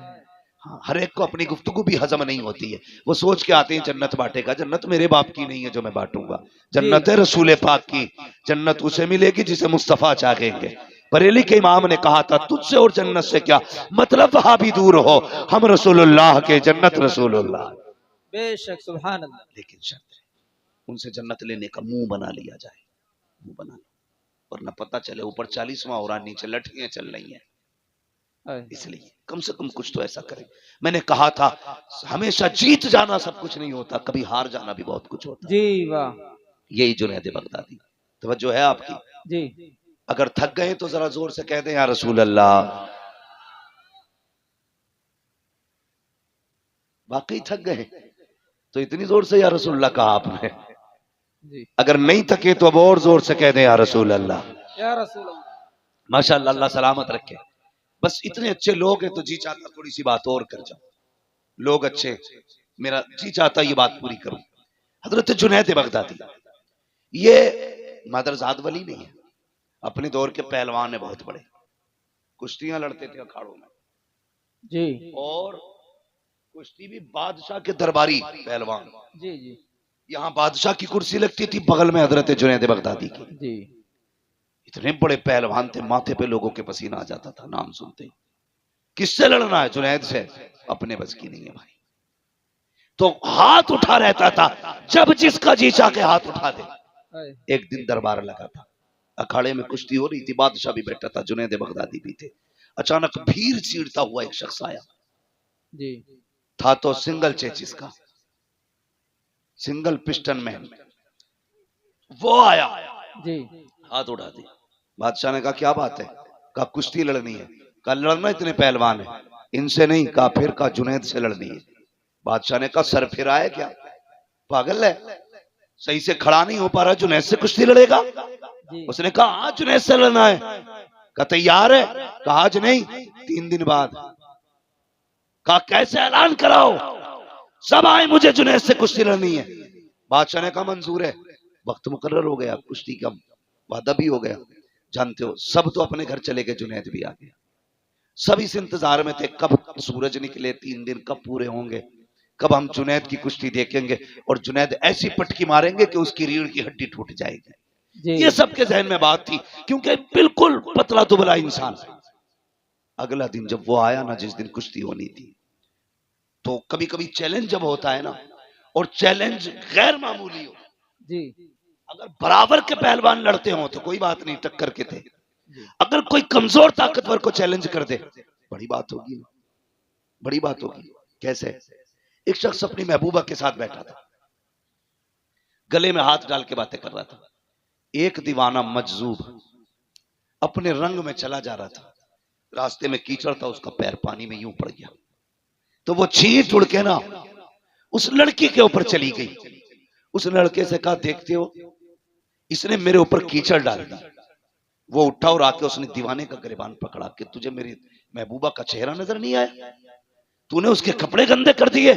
हाँ, हर एक को अपनी गुफ्तगू भी हजम नहीं होती है। वो सोच के आते हैं जन्नत बांटेगा, जन्नत मेरे बाप की नहीं है जो मैं बांटूंगा, जन्नत है रसूल पाक की। जन्नत उसे मिलेगी जिसे मुस्तफा चाहेंगे। बरेली के इमाम ने कहा था तुझसे और जन्नत से क्या मतलब, वहां भी दूर हो, हम रसूलुल्लाह के, जन्नत रसूलुल्लाह। बेशक सुभान अल्लाह। लेकिन शर्त है उनसे जन्नत लेने का मुंह बना लिया जाए, मुंह बना लो, वरना पता चले ऊपर 40वां हो रहा, नीचे लठियां चल रही हैं। हाय इसलिए कम से कम कुछ तो ऐसा करें। मैंने कहा था हमेशा जीत जाना सब कुछ नहीं होता, कभी हार जाना भी बहुत कुछ होता है। जी वाह यही जुनैद बगदादी। तवज्जो है आपकी? जी अगर थक गए तो जरा जोर से कह दें या रसूल अल्लाह। वाकई थक गए तो इतनी जोर से या रसूल अल्लाह कहा आपने। जी अगर नहीं थके तो अब और जोर से कह दें या रसूल अल्लाह। या रसूल अल्लाह। माशाअल्लाह, अल्लाह सलामत रखे। बस इतने अच्छे लोग हैं तो जी चाहता थोड़ी सी बात और कर जाऊं। लोग अच्छे, मेरा जी चाहता ये बात पूरी करूं। हजरत जुनैद बगदादी ये मदरजाद वली नहीं है, अपने दौर के पहलवान है बहुत बड़े, कुश्तियां लड़ते थे अखाड़ों में, जी और कुश्ती भी बादशाह के दरबारी पहलवान। जी जी यहाँ बादशाह की कुर्सी लगती थी, बगल में हजरत जुनैद बगदादी की। जी इतने बड़े पहलवान थे, माथे पे लोगों के पसीना आ जाता था नाम सुनते ही। किससे लड़ना है? जुनैद से। अपने बस की नहीं है भाई, तो हाथ उठा रहता था, जब जिसका जी चाह के हाथ उठा दे। हाय एक दिन दरबार लगा था, अखाड़े में कुश्ती हो रही थी, बादशाह भी बैठा था, जुनैद बगदादी भी थे। अचानक भीड़ चीरता हुआ एक शख्स आया, जी था तो सिंगल चेचिस का, सिंगल पिस्टन मैन। वो आया, जी हाथ उठा दिया। बादशाह ने कहा क्या बात है? कहा कुश्ती लड़नी है। कहा लड़ना, इतने पहलवान है? इनसे नहीं। कहा फिर? कहा जुनैद से लड़नी है। बादशाह ने कहा सर फिर आया क्या, पागल है, सही से खड़ा नहीं हो पा रहा, जुनैद से कुश्ती लड़ेगा? जी उसने कहा हाँ जुनैद से लड़ना है। कहा तैयार है? कहा आज नहीं 3 दिन बाद। कहा कैसे ऐलान कराओ, सब आए, मुझे जुनैद से कुश्ती लड़नी है। बादशाह ने कहा मंजूर है। वक्त मुकर्रर हो गया, कुश्ती का वादा भी हो गया। जानते हो सब तो अपने घर चले गए, जुनैद भी आ गया। सब इस इंतजार में थे कब सूरज निकले, 3 दिन कब पूरे होंगे, कब हम जुनैद की कुश्ती देखेंगे, और जुनैद ऐसी पटकी मारेंगे कि उसकी रीढ़ की हड्डी टूट जाएगी। जी ये सबके जहन में बात थी, क्योंकि बिल्कुल पतला दुबला इंसान। अगला दिन जब वो आया ना, जिस दिन कुश्ती होनी थी, तो कभी कभी चैलेंज जब होता है ना, और चैलेंज गैर मामूली हो, जी अगर बराबर के पहलवान लड़ते हो तो कोई बात नहीं, टक्कर के थे। अगर कोई कमजोर ताकतवर को चैलेंज कर दे, बड़ी बात होगी, बड़ी बात होगी। कैसे? एक शख्स अपनी महबूबा के साथ बैठा था, गले में हाथ डाल के बातें कर रहा था। एक दीवाना मजजूब अपने रंग में चला जा रहा था, रास्ते में कीचड़ था, उसका पैर पानी में यूं पड़ गया, तो वो छींट उड़ के ना उस लड़की के ऊपर चली गई। उस लड़के से कहा देखते हो, इसने मेरे ऊपर कीचड़ डाल दी, वो उठा और आके उसने दीवाने का गिरबान पकड़ा कि तुझे मेरी महबूबा का चेहरा नजर नहीं आया, तूने उसके कपड़े गंदे कर दिए।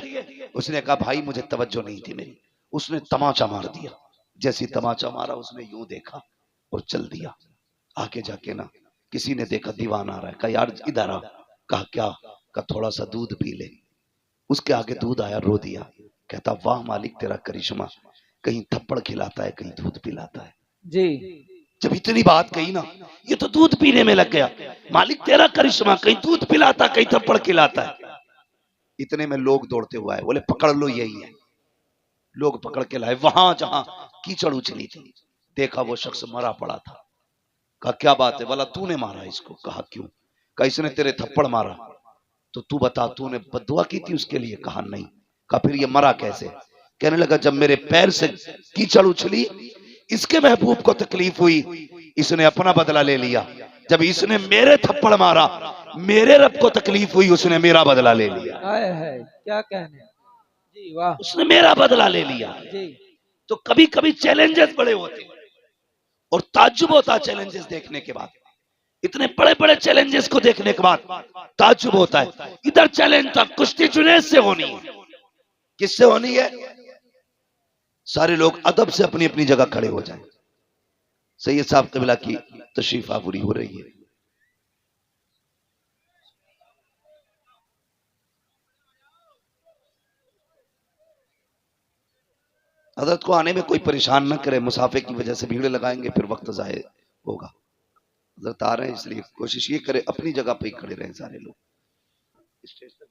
उसने कहा भाई मुझे तवज्जो नहीं थी मेरी। उसने तमाचा मार दिया। जैसी तमाचा मारा उसने यूं देखा और चल दिया। आगे जाके ना किसी ने देखा दीवान आ रहा है, कहा यार इधर आ। कहा क्या? कहा थोड़ा सा दूध पी ले। उसके आगे दूध आया, रो दिया। कहता वाह मालिक तेरा करिश्मा, कहीं थप्पड़ खिलाता है कहीं दूध पिलाता है। जी जब इतनी बात कही ना, ये तो दूध पीने में लग गया। मालिक तेरा करिश्मा, कहीं दूध पिलाता कहीं थप्पड़ खिलाता है। इतने में लोग दौड़ते हुए आए, बोले पकड़ लो यही है। लोग पकड़ के लाए वहां जहां कीचड़ उछली थी। देखा वो शख्स मरा पड़ा था। कहा क्या बात है? बोला तूने मारा इसको। कहा क्यों? कहा इसने तेरे थप्पड़ मारा, तो तू बता तूने बद्दुआ की थी उसके लिए? कहा नहीं। कहा फिर ये मरा कैसे? कहने लगा जब मेरे पैर से कीचड़ उछली, इसके महबूब को तकलीफ हुई, इसने अपना बदला ले लिया। जब इसने मेरे थप्पड़ मारा, मेरे रब को तकलीफ हुई, उसने मेरा बदला ले लिया। आए है क्या कहने। जी वाह। उसने मेरा बदला ले लिया। जी तो कभी कभी चैलेंजेस बड़े होते हैं और ताज्जुब होता है चैलेंजेस देखने के बाद। इतने बड़े बड़े चैलेंजेस को देखने के बाद ताज्जुब होता है। इधर चैलेंज था कुश्ती जुनैद से होनी है। किससे होनी है? सारे लोग अदब से अपनी अपनी जगह खड़े हो जाएं। सैयद साहब कबिला की तशरीफ आवरी हो रही है। हजरत को आने में कोई परेशान न करे, मुसाफे की वजह से भीड़ लगाएंगे फिर वक्त जाए होगा। हजरत आ रहे हैं इसलिए कोशिश ये करे अपनी जगह पे ही खड़े रहें सारे लोग। स्टेज तक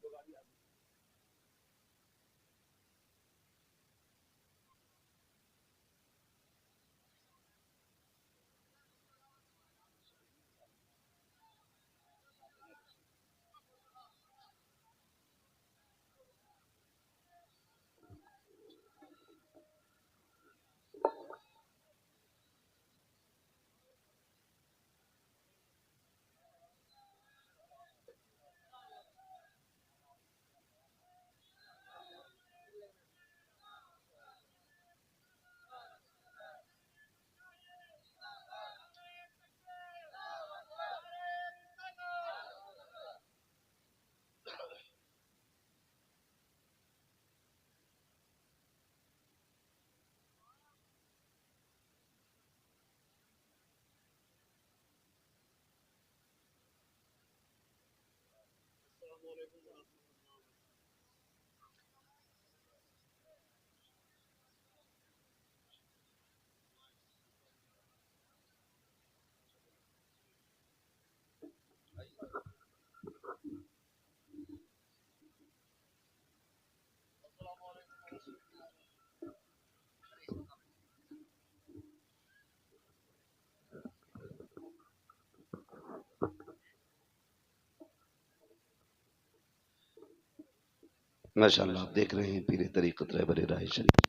माशाअल्लाह आप देख रहे हैं पीरे तरीक़त रहबर राह शरीफ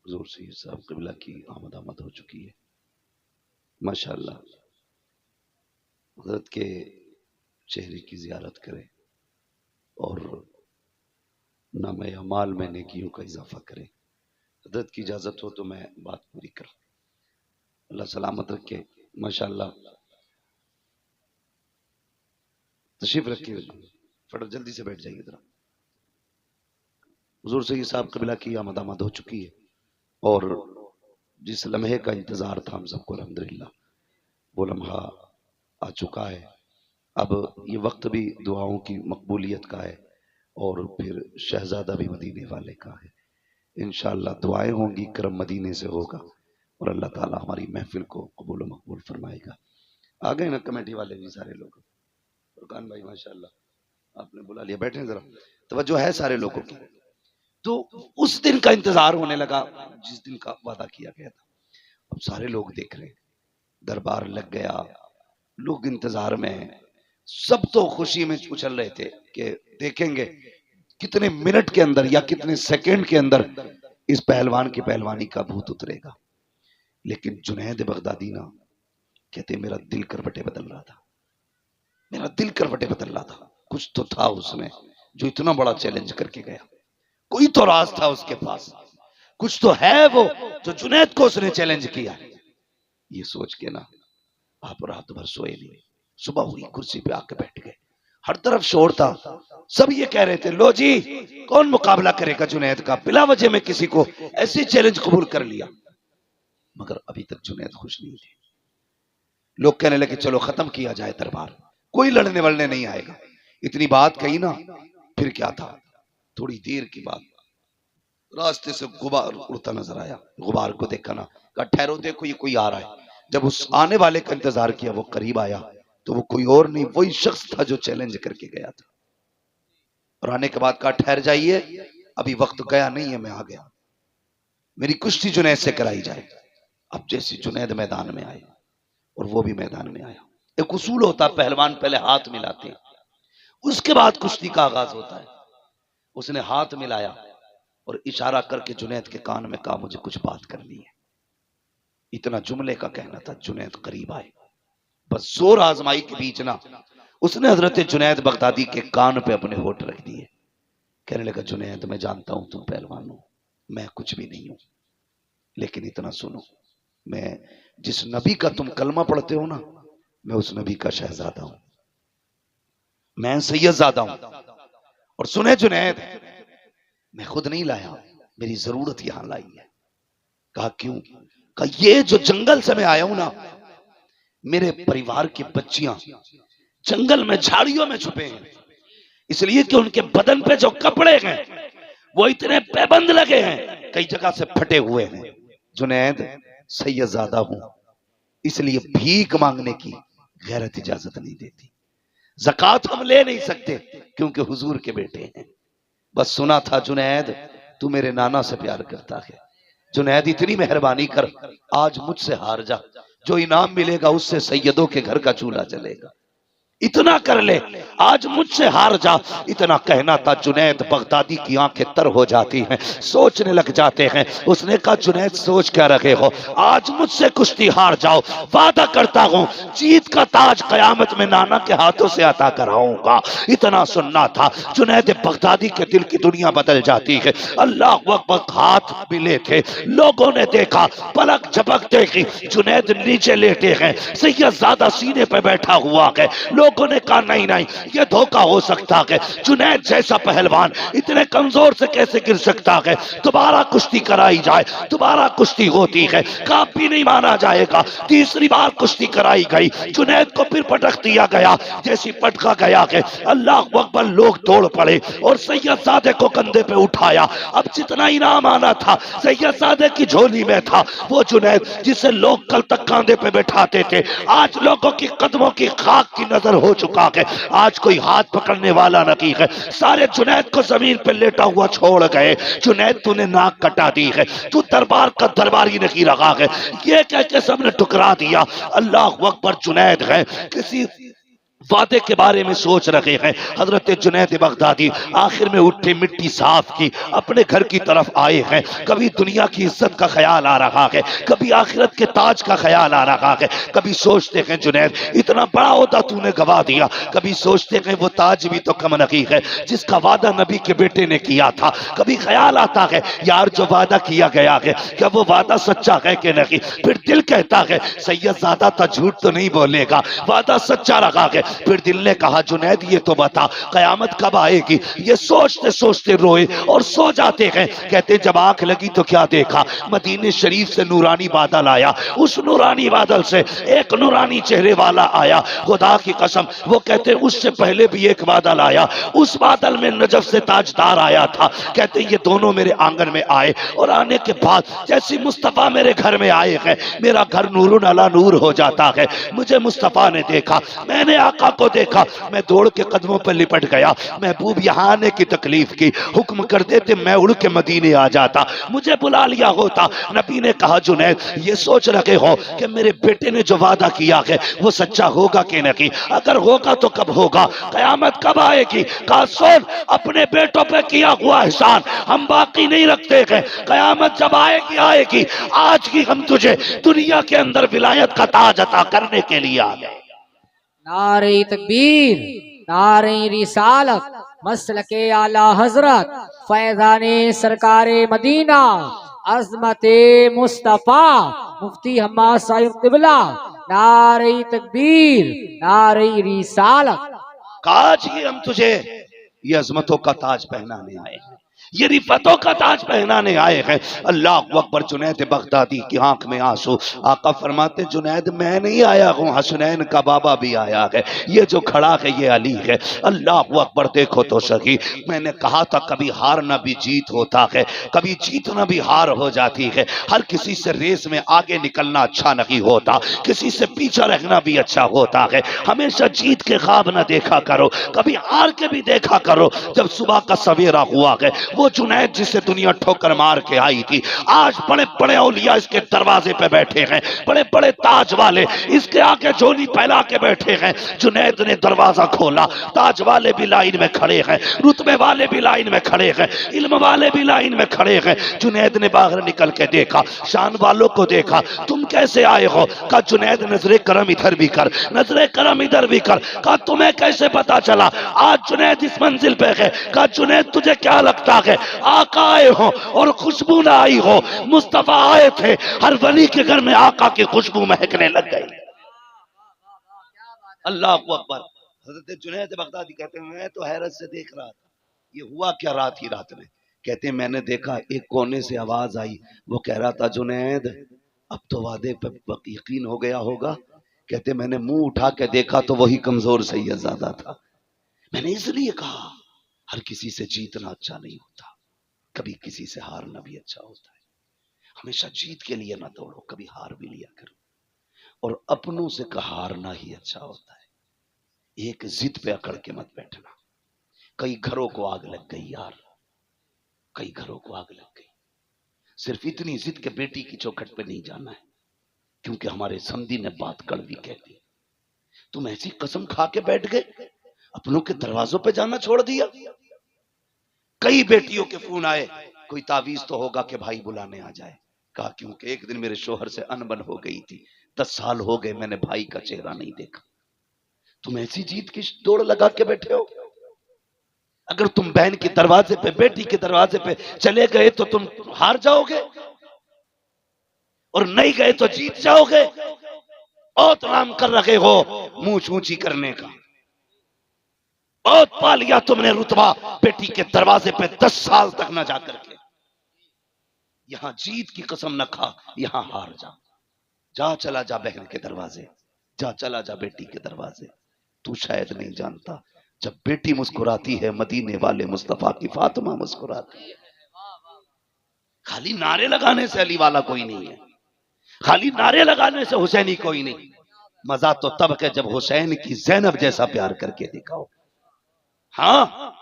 हुज़ूर सैयद साहब क़िबला की आमद हो चुकी है। माशाअल्लाह हज़रत के चेहरे की ज़ियारत करें और नाम अमाल में नेकियों का इजाफा करें। हज़रत की इजाज़त हो तो मैं बात पूरी करूं। अल्लाह सलामत रखे। माशाअल्लाह तशरीफ रखिए, फटाफट जल्दी से बैठ जाइए जरा। हुज़ूर सैयद साहब क़िबला की आमद हो चुकी है और जिस लम्हे का इंतज़ार था हम सबको अल्हम्दुलिल्लाह वो लम्हा आ चुका है। अब ये वक्त भी दुआओं की मकबूलियत का है और फिर शहजादा भी मदीने वाले का है। इंशाअल्लाह दुआएं होंगी, करम मदीने से होगा और अल्लाह ताला हमारी महफिल को कबूल मकबूल फरमाएगा। आ गए ना कमेटी वाले भी सारे लोग? फुरकान भाई माशाअल्लाह आपने बुला लिया, बैठे जरा, तवज्जो है सारे लोगों की। तो उस दिन का इंतजार होने लगा जिस दिन का वादा किया गया था। अब सारे लोग देख रहे हैं, दरबार लग गया, लोग इंतजार में हैं। सब तो खुशी में उछल रहे थे कि देखेंगे कितने मिनट के अंदर या कितने सेकंड के अंदर इस पहलवान की पहलवानी का भूत उतरेगा। लेकिन जुनैद बगदादी ना कहते मेरा दिल करवटे बदल रहा था, मेरा दिल करवटे बदल रहा था। कुछ तो था उसमें जो इतना बड़ा चैलेंज करके गया, कोई तो राज था उसके पास, कुछ तो है वो जो जुनैद को उसने चैलेंज किया। ये सोच के ना आप रात भर सोए नहीं। सुबह हुई, कुर्सी पे आके बैठ गए, हर तरफ शोर था, सब ये कह रहे थे लो जी कौन मुकाबला करेगा जुनैद का, बिला वजह में किसी को ऐसे चैलेंज कबूल कर लिया। मगर अभी तक जुनैद खुश नहीं थे। लोग कहने लगे चलो खत्म किया जाए दरबार, कोई लड़ने वलने नहीं आएगा। इतनी बात कही ना, फिर क्या था, थोड़ी देर की बात रास्ते से गुबार उड़ता नजर आया। गुबार को देखा ना, कहा ठहरो देखो ये कोई आ रहा है। जब उस आने वाले का इंतजार किया, वो करीब आया तो वो कोई और नहीं, वही शख्स था जो चैलेंज करके गया था। और आने के बाद कहा ठहर जाइए, अभी वक्त गया नहीं है, मैं आ गया, मेरी कुश्ती जुनैद से कराई जाए। अब जैसे जुनैद मैदान में आए और वो भी मैदान में आया, एक उसूल होता है पहलवान पहले हाथ मिलाते हैं, उसके बाद कुश्ती का आगाज होता है। उसने हाथ मिलाया और इशारा करके जुनैद के कान में कहा मुझे कुछ बात करनी है। इतना जुमले का कहना था, जुनैद करीब आए, बस जोर आजमाई के बीच ना उसने हजरत जुनैद बगदादी के कान पे अपने होठ रख दिए। कहने लगा जुनैद मैं जानता हूं तुम पहलवान हो, मैं कुछ भी नहीं हूं, लेकिन इतना सुनो, मैं जिस नबी का तुम कलमा पढ़ते हो ना, मैं उस नबी का शहजादा हूं, मैं सैयदजादा हूं। और सुने जुनैद, मैं खुद नहीं लाया, मेरी जरूरत यहां लाई है। कहा क्यों? कहा ये जो जंगल से मैं आया हूं ना, मेरे परिवार की बच्चियां जंगल में झाड़ियों में छुपे हैं, इसलिए कि उनके बदन पे जो कपड़े हैं वो इतने पैबंद लगे हैं, कई जगह से फटे हुए हैं। जुनैद सैयदजादा हूं, इसलिए भीख मांगने की गैरत इजाजत नहीं देती, ज़कात हम ले नहीं सकते क्योंकि हुजूर के बेटे हैं। बस सुना था जुनैद तू मेरे नाना से प्यार करता है, जुनैद इतनी मेहरबानी कर, आज मुझसे हार जा, जो इनाम मिलेगा उससे सैयदों के घर का चूल्हा जलेगा, इतना कर ले, आज मुझसे हार जा। इतना कहना था, जुनैद बगदादी की आंखें तर हो जाती हैं, सोचने लग जाते हैं। उसने कहा जुनैद सोच क्या रखे हो, आज मुझसे कुश्ती हार जाओ, वादा करता हूं जीत का ताज कयामत में नाना के हाथों से अता कराऊंगा। इतना सुनना था, जुनैद बगदादी के दिल की दुनिया बदल जाती है। अल्लाह अकबर, हाथ मिले थे, लोगों ने देखा, पलक झपक देखी, जुनैद नीचे लेटे हैं, सैयदजादा सीने पे बैठा हुआ है। लोगों ने कहा नहीं नहीं ये धोखा हो सकता है, जुनैद जैसा पहलवान इतने कमजोर से कैसे गिर सकता है, दोबारा कुश्ती कराई जाए। दोबारा कुश्ती होती है, कहा भी नहीं माना जाएगा। तीसरी बार कुश्ती कराई गई, जुनैद को फिर पटक दिया गया, जैसी पटका गया है अल्लाह अकबर, लोग दौड़ पड़े और सैयदजादे को कंधे पे उठाया। अब जितना इनाम आना था सैयदजादे की झोली में था। वो जुनैद जिसे लोग कल तक कंधे पे बैठाते थे, आज लोगों की कदमों की खाक की नजर हो चुका है, आज कोई हाथ पकड़ने वाला नहीं है। सारे जुनैद को जमीन पर लेटा हुआ छोड़ गए। जुनैद तूने नाक कटा दी है, तू दरबार का दरबारी नहीं रहा है, ये कह के सबने ठुकरा दिया। अल्लाह अकबर, जुनैद है किसी वादे के बारे में सोच रहे हैं। हजरत जुनैद बगदादी आखिर में उठे, मिट्टी साफ की, अपने घर की तरफ आए हैं। कभी दुनिया की इज्जत का ख्याल आ रहा है, कभी आखिरत के ताज का ख्याल आ रहा है। कभी सोचते हैं जुनैद इतना बड़ा होता तूने गवा दिया, कभी सोचते हैं वो ताज भी तो कम नहीं है जिसका वादा नबी के बेटे ने किया था। कभी ख्याल आता है यार जो वादा किया गया है क्या वो वादा सच्चा है कि नहीं। फिर दिल कहता है सैयदजादा था, झूठ तो नहीं बोलेगा, वादा सच्चा रहा है। फिर दिल ने कहा जुनैद ये तो बता कयामत कब आएगी। ये सोचते सोचते रोए और सो जाते हैं। कहते जब आंख लगी तो क्या देखा, मदीने शरीफ से नूरानी बादल आया, उस नूरानी बादल से एक नूरानी चेहरे वाला आया। खुदा की कसम वो कहते उससे पहले भी एक बादल आया, उस बादल में नजफ से ताजदार आया था। कहते ये दोनों मेरे आंगन में आए और आने के बाद जैसी मुस्तफा मेरे घर में आए हैं, मेरा घर नूरुन अला नूर हो जाता है। मुझे मुस्तफा ने देखा, मैंने आका को देखा, मैं दौड़ के कदमों पर लिपट गया। महबूब यहाँ आने की तकलीफ की, हुक्म कर देते मैं उड़ के मदीने आ जाता, मुझे बुला लिया होता। नबी ने कहा जुनैद ये सोच रखे हो कि मेरे बेटे ने जो वादा किया है वो सच्चा होगा कि नहीं, अगर होगा तो कब होगा, कयामत कब आएगी। कहा सुन, अपने बेटों पे किया हुआ एहसान हम बाकी नहीं रखते हैं, कयामत जब आएगी आएगी, आज की हम तुझे दुनिया के अंदर विलायत का ताज अता करने के लिए आ गए। नारे तकबीर, नारे रिसालत, मसलके आला हजरत, फैजाने सरकारे मदीना, अजमत मुस्तफा मुफ्ती हम्माद साहिब किबला नारे तकबीर नारे रिसालत। काश ये हम तुझे ये अजमतों का ताज पहनाने आए हैं, ये रिफतों का ताज पहनाने आए हैं। अल्लाह अकबर। जुनैद बगदादी की आंख में आंसू। आका फरमाते जुनैद मैं नहीं आया हूँ, हसनैन का बाबा भी आया है, ये जो खड़ा है ये अली है। अल्लाह अकबर। देखो तो सही, मैंने कहा था कभी हारना भी जीत होता है, कभी जीतना भी हार हो जाती है। हर किसी से रेस में आगे निकलना अच्छा नहीं होता, किसी से पीछे रहना भी अच्छा होता है। हमेशा जीत के ख्वाब न देखा करो, कभी हार के भी देखा करो। जब सुबह का सवेरा हुआ है, वो जुनैद जिसे दुनिया ठोकर मार के आई थी, आज बड़े बड़े औलिया इसके दरवाजे पे बैठे हैं, बड़े बड़े ताज वाले इसके आगे झोली फैला के बैठे हैं। जुनैद ने दरवाजा खोला, ताज वाले भी लाइन में खड़े हैं, रुतबे वाले भी लाइन में खड़े हैं, इल्म वाले भी लाइन में खड़े हैं। जुनैद ने बाहर निकल के देखा, शान वालों को देखा, तुम कैसे आए हो? कहा जुनैद नजरे करम इधर भी कर, नजरे करम इधर भी कर। कहा तुम्हें कैसे पता चला आज जुनैद इस मंजिल पे है? कहा जुनैद तुझे क्या लगता है आका आए हो और खुशबू ना आई हो? मुस्तफा आए थे, हर वली के घर में आका की खुशबू महकने लग गई। अल्लाह अकबर। हजरत जुनैद बगदादी कहते हैं मैं तो हैरत से देख रहा था, ये हुआ क्या रात ही रात में। कहते हैं मैंने देखा एक कोने से आवाज आई, वो कह रहा था जुनैद अब तो वादे पे यकीन हो गया होगा। कहते मैंने मुंह उठा के देखा तो वही कमजोर सैयदजादा था। मैंने इसलिए कहा हर किसी से जीतना अच्छा नहीं होता, कभी किसी से हारना भी अच्छा होता है। हमेशा जीत के लिए ना दौड़ो, कभी हार भी लिया करो। और अपनों से हारना ही अच्छा होता है। एक जिद पे अकड़ के मत बैठना। कई घरों को आग लग गई यार, कई घरों को आग लग गई। सिर्फ इतनी जिद के बेटी की चौखट पे नहीं जाना है, क्योंकि हमारे समधी ने बात कड़वी कह दी। तुम ऐसी कसम खा के बैठ गए, अपनों के दरवाजों पे जाना छोड़ दिया। कई बेटियों के फोन आए, कोई तावीज तो होगा कि भाई बुलाने आ जाए। कहा क्योंकि एक दिन मेरे शोहर से अनबन हो गई थी, 10 साल हो गए मैंने भाई का चेहरा नहीं देखा। तुम ऐसी जीत की दौड़ लगा के बैठे हो। अगर तुम बहन के दरवाजे पे, बेटी के दरवाजे पे चले गए तो तुम हार जाओगे, और नहीं गए तो जीत जाओगे। बहुत नाम कर रहे हो मुंह ऊंची करने का, बहुत पा लिया तुमने रुतबा बेटी के दरवाजे पे 10 साल तक न जाकर के। यहां जीत की कसम न खा, यहां हार जा। जा चला जा बहन के दरवाजे, जा चला जा बेटी के दरवाजे। तू शायद नहीं जानता, जब बेटी मुस्कुराती है मदीने वाले मुस्तफा की फातिमा मुस्कुराती है। खाली नारे लगाने से अली वाला कोई नहीं है, खाली नारे लगाने से हुसैनी कोई नहीं। मजा तो तब है जब हुसैन की ज़ैनब जैसा प्यार करके दिखाओ। हाँ,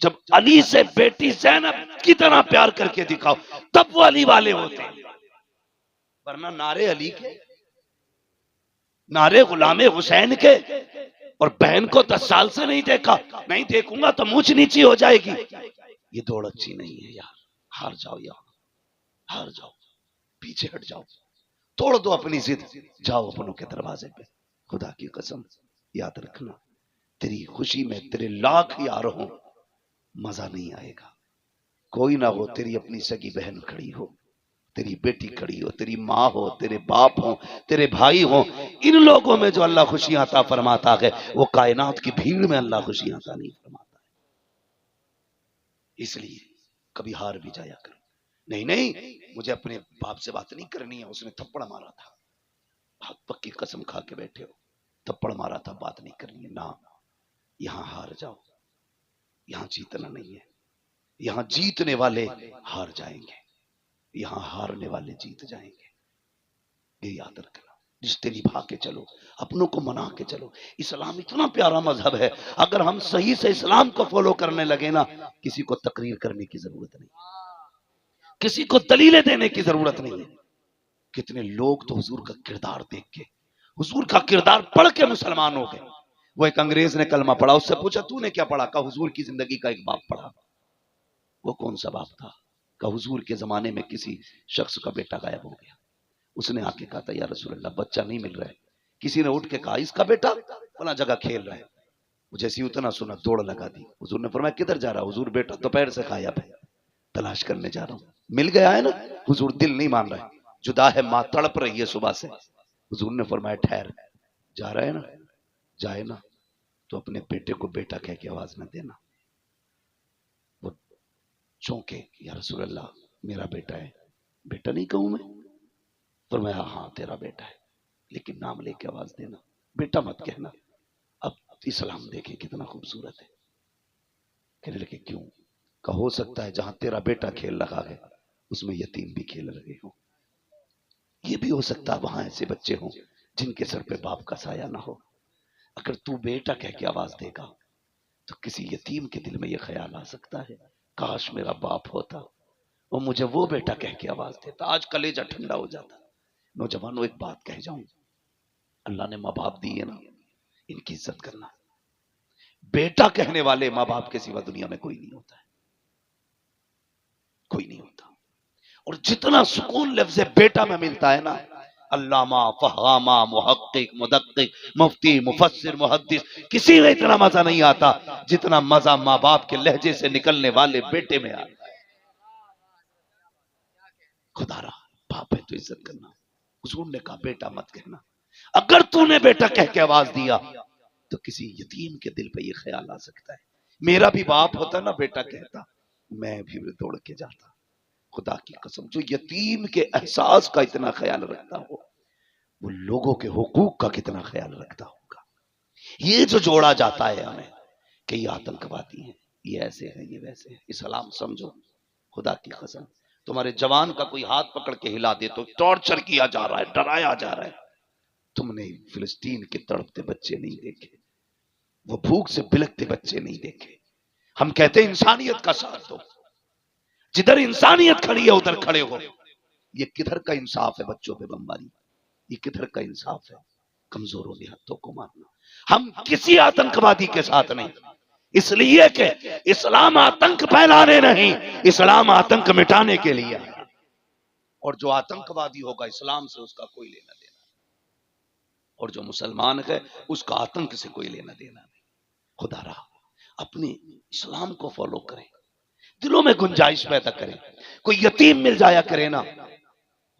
जब अली से बेटी ज़ैनब की तरह प्यार करके दिखाओ, तब वो अली वाले होते हैं। वरना नारे अली के, नारे गुलामे हुसैन के, और बहन को 10 साल से नहीं देखा, नहीं देखूंगा तो मुझ नीची हो जाएगी, ये दौड़ अच्छी नहीं है यार। हार जाओ यार, हार जाओ, पीछे हट जाओ, तोड़ दो अपनी जिद, जाओ अपनों के दरवाजे पे। खुदा की कसम याद रखना, तेरी खुशी में तेरे लाख यार हो, मजा नहीं आएगा। कोई ना हो, तेरी अपनी सगी बहन खड़ी हो, तेरी बेटी खड़ी हो, तेरी माँ हो, तेरे बाप हो, तेरे भाई हो, इन लोगों में जो अल्लाह खुशियां अता फरमाता है, वो कायनात की भीड़ में अल्लाह खुशियां अता नहीं फरमाता है। इसलिए कभी हार भी जाया करो। नहीं नहीं, मुझे अपने बाप से बात नहीं करनी है, उसने थप्पड़ मारा था, बहुत पक्की कसम खा के बैठे हो, थप्पड़ मारा था, बात नहीं करनी है ना। यहां हार जाओ, यहां जीतना नहीं है। यहां जीतने वाले हार जाएंगे, यहां हारने वाले जीत जाएंगे। ये याद रखना। रिश्ते निभा के चलो, अपनों को मना के चलो। इस्लाम इतना प्यारा मजहब है, अगर हम सही से इस्लाम को फॉलो करने लगे ना, किसी को तकरीर करने की जरूरत नहीं, किसी को दलीलें देने की जरूरत नहीं है। कितने लोग तो हुजूर का किरदार देख के, हुजूर का किरदार पढ़ के मुसलमान हो गए। वो एक अंग्रेज ने कलमा पढ़ा, उससे पूछा तूने क्या पढ़ा? कहा हुजूर की जिंदगी का एक बाप पढ़ा। वो कौन सा बाप था? कहा हुजूर के जमाने में किसी शख्स का बेटा गायब हो गया, उसने आके कहा था या रसूल अल्लाह बच्चा नहीं मिल रहा है। किसी ने उठ के कहा इसका बेटा फला जगह खेल रहा है। जैसे उतना सुना दौड़ लगा दी। हुजूर ने फरमाया किधर जा रहा? हुजूर बेटा दोपहर से गायब है, तलाश करने जा रहा हूं। मिल गया है ना। हुजूर दिल नहीं मान रहा है, जुदा है माँ, तड़प रही है सुबह से। हुजूर ने फरमाया ठहर, जा रहा है ना, जाए ना तो अपने बेटे को बेटा कह के आवाज न देना। वो चौंके, या रसूल अल्लाह मेरा बेटा है। बेटा नहीं कहूं मैं? फरमाया हाँ तेरा बेटा है, लेकिन नाम लेके आवाज देना, बेटा मत कहना। अब इस्लाम देखे कितना खूबसूरत है। कहने लगे क्यों? का हो सकता है जहां तेरा बेटा खेल लगा है उसमें यतीम भी खेल रहे हो। ये भी हो सकता है वहां ऐसे बच्चे हों जिनके सर पे बाप का साया ना हो। अगर तू बेटा कह के आवाज देगा तो किसी यतीम के दिल में यह ख्याल आ सकता है, काश मेरा बाप होता और मुझे वो बेटा कह के आवाज देता, आज कलेजा ठंडा हो जाता। नौजवानों एक बात कह जाऊं, अल्लाह ने माँ बाप दिए ना, इनकी इज्जत करना। बेटा कहने वाले माँ बाप के सिवा दुनिया में कोई नहीं होता है, कोई नहीं होता। और जितना सुकून लफ्ज़ बेटा में मिलता है ना, अल्लामा, फहामा, मुहक्किक, मुदक्किक, मुफ्ती, मुफस्सिर, मुहद्दिस, किसी में इतना मजा नहीं आता जितना मजा माँ बाप के लहजे से निकलने वाले बेटे में आता है। खुदारा बाप है तो इज्जत करना। हुजूर ने कहा बेटा मत कहना। अगर तूने बेटा कह के आवाज दिया तो किसी यतीम के दिल पे ये ख्याल आ सकता है, मेरा भी बाप होता ना बेटा कहता, मैं भी दौड़ के जाता। खुदा की कसम, जो यतीम के एहसास का इतना ख्याल रखता हो वो लोगों के हुकूक का कितना ख्याल रखता होगा। ये जो जोड़ा जाता है हमें कि ये आतंकवादी हैं, ये ऐसे हैं, ये वैसे हैं, इस्लाम समझो। खुदा की कसम, तुम्हारे जवान का कोई हाथ पकड़ के हिला दे तो टॉर्चर किया जा रहा है, डराया जा रहा है। तुमने फिलिस्तीन के तड़पते बच्चे नहीं देखे, वो भूख से बिलखते बच्चे नहीं देखे। हम कहते हैं इंसानियत का साथ दो, जिधर इंसानियत खड़ी है उधर खड़े हो। ये किधर का इंसाफ है बच्चों पे बमबारी? ये किधर का इंसाफ है कमजोरों के हाथों को मारना? हम किसी आतंकवादी के साथ नहीं, इसलिए कि इस्लाम आतंक फैलाने नहीं, इस्लाम आतंक मिटाने के लिए आया। और जो आतंकवादी होगा इस्लाम से उसका कोई लेना देना, और जो मुसलमान है उसका आतंक से कोई लेना देना नहीं। खुदा रहा अपने इस्लाम को फॉलो करें, दिलों में गुंजाइश पैदा करें। कोई यतीम मिल जाया करे ना,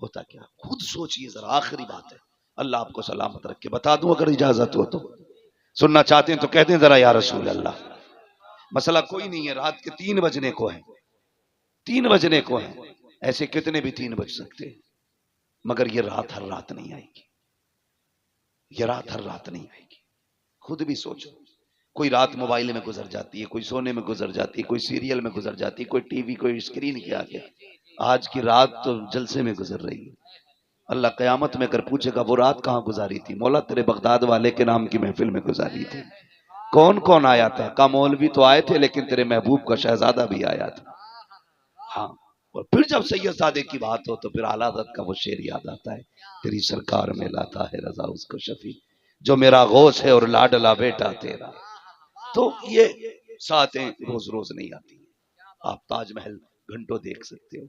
होता क्या खुद सोचिए जरा। आखिरी बात है, अल्लाह आपको सलामत रखे। बता दूं अगर इजाजत हो तो, सुनना चाहते हैं तो कह दें जरा या रसूल अल्लाह। मसला कोई नहीं है, रात के 3 बजने को है, 3 बजने को है। ऐसे कितने भी 3 बज सकते हैं, मगर ये रात हर रात नहीं आएगी, ये रात हर रात नहीं आएगी। खुद भी सोचो, कोई रात मोबाइल में गुजर जाती है, कोई सोने में गुजर जाती है, कोई सीरियल में गुजर जाती है, कोई टीवी, कोई स्क्रीन के आगे। आज की रात तो जलसे में गुजर रही है। अल्लाह कयामत में अगर पूछेगा वो रात कहाँ गुजारी थी? मौला तेरे बगदाद वाले के नाम की महफिल में गुजारी थी। कौन कौन आया था? का मौलवी तो आए थे, लेकिन तेरे महबूब का शहजादा भी आया था। हाँ, और फिर जब सैयद सादे की बात हो तो फिर आला हज़रत का वो शेर याद आता है, तेरी सरकार में लाता है रजा उसको शफी, जो मेरा गौस है और लाडला बेटा तेरा। तो ये सातें रोज रोज नहीं आती। आप ताजमहल घंटों देख सकते हो,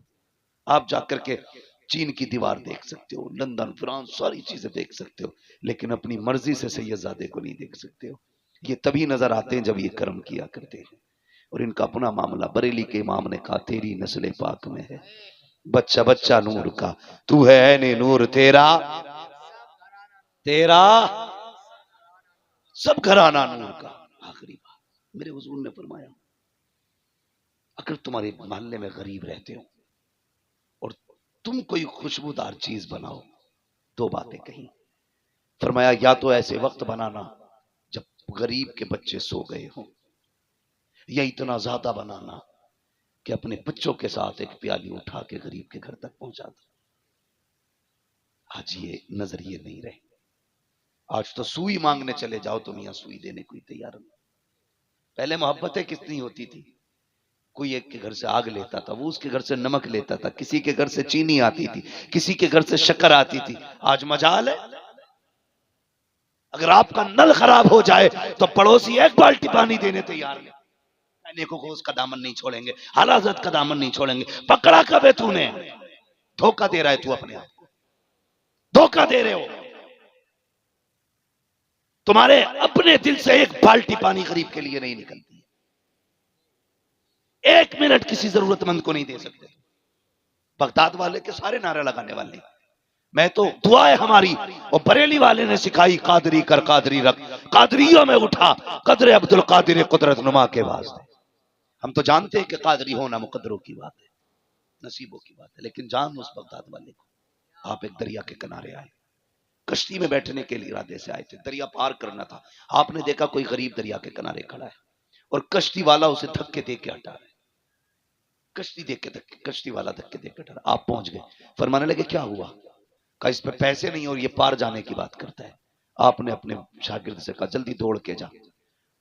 आप जाकर के चीन की दीवार देख सकते हो, लंदन, फ्रांस, सारी चीजें देख सकते हो, लेकिन अपनी मर्जी से सैयदजादे को नहीं देख सकते हो। ये तभी नजर आते हैं जब ये कर्म किया करते हैं। और इनका अपना मामला, बरेली के इमाम ने कहा तेरी नस्ल पाक में है बच्चा बच्चा नूर का, तू है ने नूर तेरा, तेरा सब घराना नूर का। आखिरी बात मेरे हुजूर ने फरमाया, अगर तुम्हारे मोहल्ले में गरीब रहते हो और तुम कोई खुशबूदार चीज बनाओ, 2 बातें कही। फरमाया या तो ऐसे वक्त बनाना जब गरीब के बच्चे सो गए हो, या इतना ज्यादा बनाना कि अपने बच्चों के साथ एक प्याली उठा के गरीब के घर तक पहुंचा दो। आज ये नजरिए नहीं रहे। आज तो सुई मांगने चले जाओ तो मियां सुई देने को ही तैयार नहीं। पहले मोहब्बतें कितनी होती थी, कोई एक के घर से आग लेता था, वो उसके घर से नमक लेता था, किसी के घर से चीनी आती थी, किसी के घर से शक्कर आती थी। आज मजाल है, अगर आपका नल खराब हो जाए तो पड़ोसी 1 बाल्टी पानी देने तैयार है। नेको गोश का दामन नहीं छोड़ेंगे, हलाजत का दामन नहीं छोड़ेंगे। पकड़ा कब है तूने? धोखा दे रहा है तू अपने आप को, धोखा दे रहे हो। तुम्हारे अपने दिल से 1 बाल्टी पानी गरीब के लिए नहीं निकलती, 1 मिनट किसी जरूरतमंद को नहीं दे सकते। बगदाद वाले के सारे नारे लगाने वाले, मैं तो दुआ है हमारी, और बरेली वाले ने सिखाई कादरी कर कादरी रख, कादरियों में उठा कदर अब्दुल कादिर कुदरत नुमा के वास्ते। हम तो जानते हैं कि कादरी होना मुकद्दरों की बात है, नसीबों की बात है, लेकिन जान उस बगदाद वाले को। आप एक दरिया के किनारे आए, कश्ती में बैठने के लिए इरादे से आए थे, दरिया पार करना था। आपने देखा कोई गरीब दरिया के किनारे खड़ा है और कश्ती वाला उसे धक्के दे के हटा रहा है, कश्ती देख के धक्के, कश्ती वाला धक्के दे के हटा। आप पहुंच गए, फरमाने लगे क्या हुआ? कहा इस पे पैसे नहीं और ये पार जाने की बात करता है। आपने अपने शागिर्द से कहा जल्दी दौड़ के जा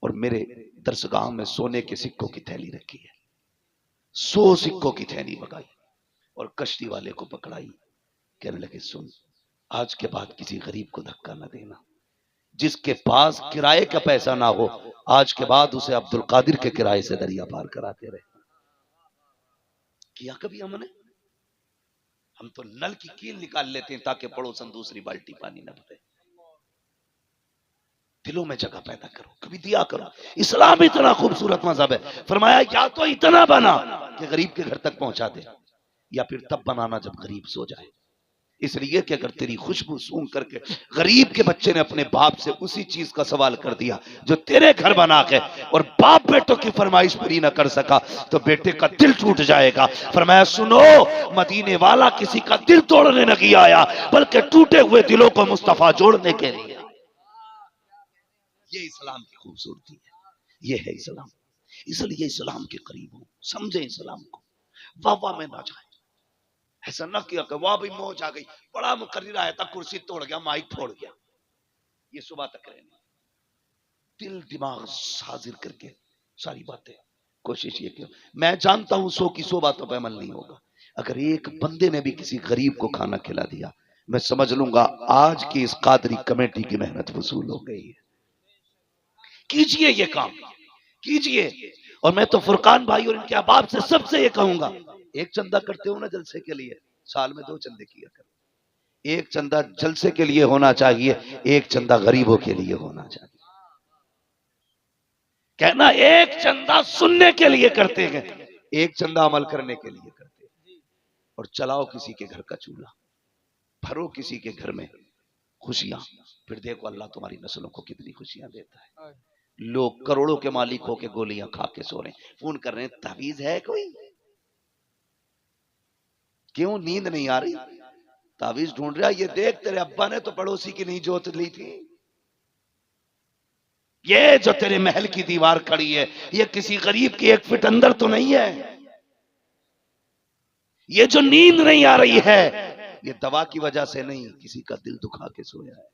और मेरे दरसगाह में सोने के सिक्कों की थैली रखी है, 100 सिक्कों की थैली मंगाई और कश्ती वाले को पकड़ाई। कहने लगे सुन, आज के बाद किसी गरीब को धक्का न देना, जिसके पास किराए का पैसा ना हो आज के बाद उसे अब्दुल कादिर के किराए से दरिया पार कराते रहे। किया कभी हमने? हम तो नल की कील निकाल लेते हैं ताकि पड़ोसन दूसरी बाल्टी पानी न भरे। दिलों में जगह पैदा करो, कभी दिया करो। इस्लाम इतना खूबसूरत मजहब है, फरमाया या तो इतना बना कि गरीब के घर तक पहुंचा दे, या फिर तब बनाना जब गरीब सो जाए। इसलिए कि अगर तेरी खुशबू सूंघ करके गरीब के बच्चे ने अपने बाप से उसी चीज का सवाल कर दिया जो तेरे घर बना के, और बाप बेटों की फरमाइश पूरी न कर सका तो बेटे का दिल टूट जाएगा। फरमाया सुनो, मदीने वाला किसी का दिल तोड़ने नहीं आया बल्कि टूटे हुए दिलों को मुस्तफा जोड़ने के लिए। ये इस्लाम की खूबसूरती है, ये है इस्लाम। इसलिए इस्लाम के करीब हो, समझे इस्लाम को, वाह वाह में ना जाए। ऐसा न किया कि वाह भी मौज आ गई, बड़ा मुकर्रिर आया था, कुर्सी तोड़ गया, माइक फोड़ गया। ये सुबह तक रहने, दिल दिमाग हाजिर करके सारी बातें कोशिश ये की। मैं जानता हूं 100 की 100 बातों पर अमल नहीं होगा। अगर एक बंदे ने भी किसी गरीब को खाना खिला दिया, मैं समझ लूंगा आज की इस कादरी कमेटी की मेहनत वसूल हो गई है। कीजिए ये काम, कीजिए। और मैं तो फुरकान भाई और इनके अहबाब से सबसे ये कहूंगा, एक चंदा करते हो ना जलसे के लिए, साल में 2 चंदे किया करो। एक चंदा जलसे के लिए होना चाहिए, एक चंदा गरीबों के लिए होना चाहिए। कहना एक चंदा सुनने के लिए करते हैं, एक चंदा अमल करने के लिए करते हैं। और चलाओ किसी के घर का चूल्हा, भरो किसी के घर में खुशियां, फिर देखो अल्लाह तुम्हारी नस्लों को कितनी खुशियां देता है। लोग करोड़ों के मालिक होके गोलियां खा के सो रहे हैं, फोन कर रहे हैं तावीज है कोई? क्यों नींद नहीं आ रही? तावीज ढूंढ रहा, ये देख तेरे अब्बा ने तो पड़ोसी की नहीं जोत ली थी। ये जो तेरे महल की दीवार खड़ी है, ये किसी गरीब की 1 फीट अंदर तो नहीं है। ये जो नींद नहीं आ रही है, ये दवा की वजह से नहीं, किसी का दिल दुखा के सोया है।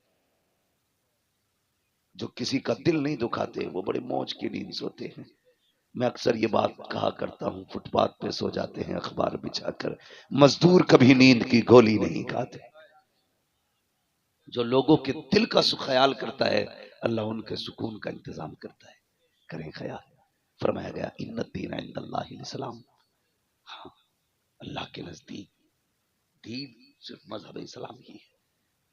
जो किसी का दिल नहीं दुखाते वो बड़े मौज की नींद सोते हैं। मैं अक्सर ये बात कहा करता हूं, फुटपाथ पे सो जाते हैं अखबार बिछाकर, मजदूर कभी नींद की गोली नहीं खाते। जो लोगों के दिल का ख्याल करता है, अल्लाह उनके सुकून का इंतजाम करता है। करें ख्याल। फरमाया गया इन्नद दीन इंदल्लाहिल इस्लाम, हाँ, अल्लाह के नजदीक दीन सिर्फ मजहब इस्लाम ही है।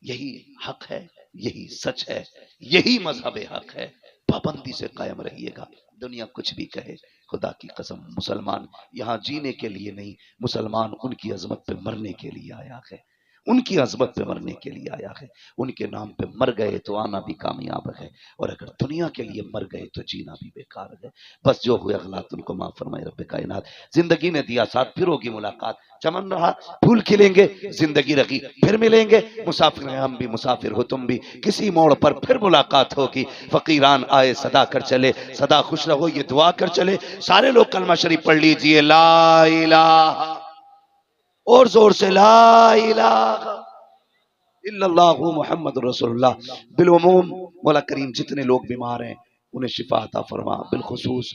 यही हक है, यही सच है, यही मजहब हक है। पाबंदी से कायम रहिएगा, दुनिया कुछ भी कहे। खुदा की कसम, मुसलमान यहाँ जीने के लिए नहीं, मुसलमान उनकी अजमत पे मरने के लिए आया है, उनकी अजमत पे मरने के लिए आया है। उनके नाम पे मर गए तो आना भी कामयाब है, और अगर दुनिया के लिए मर गए तो जीना भी बेकार है। बस जो हुए गलत उनको माफ फरमाए रब्बे कायनात। जिंदगी ने दिया साथ, फिर होगी मुलाकात। चमन रहा फूल खिलेंगे, जिंदगी रखी फिर मिलेंगे। मुसाफिर हैं हम भी, मुसाफिर हो तुम भी, किसी मोड़ पर फिर मुलाकात होगी। फकीरान आए सदा कर चले, सदा खुश रहो ये दुआ कर चले। सारे लोग कलमा शरीफ पढ़ लीजिए, ला इलाहा, और जोर से ला इलाहा इल्लल्लाहु मुहम्मदुर रसूलुल्लाह। बिलउमूम मौला करीम जितने लोग बीमार हैं उन्हें शिफा अता फरमा, बिलखुसूस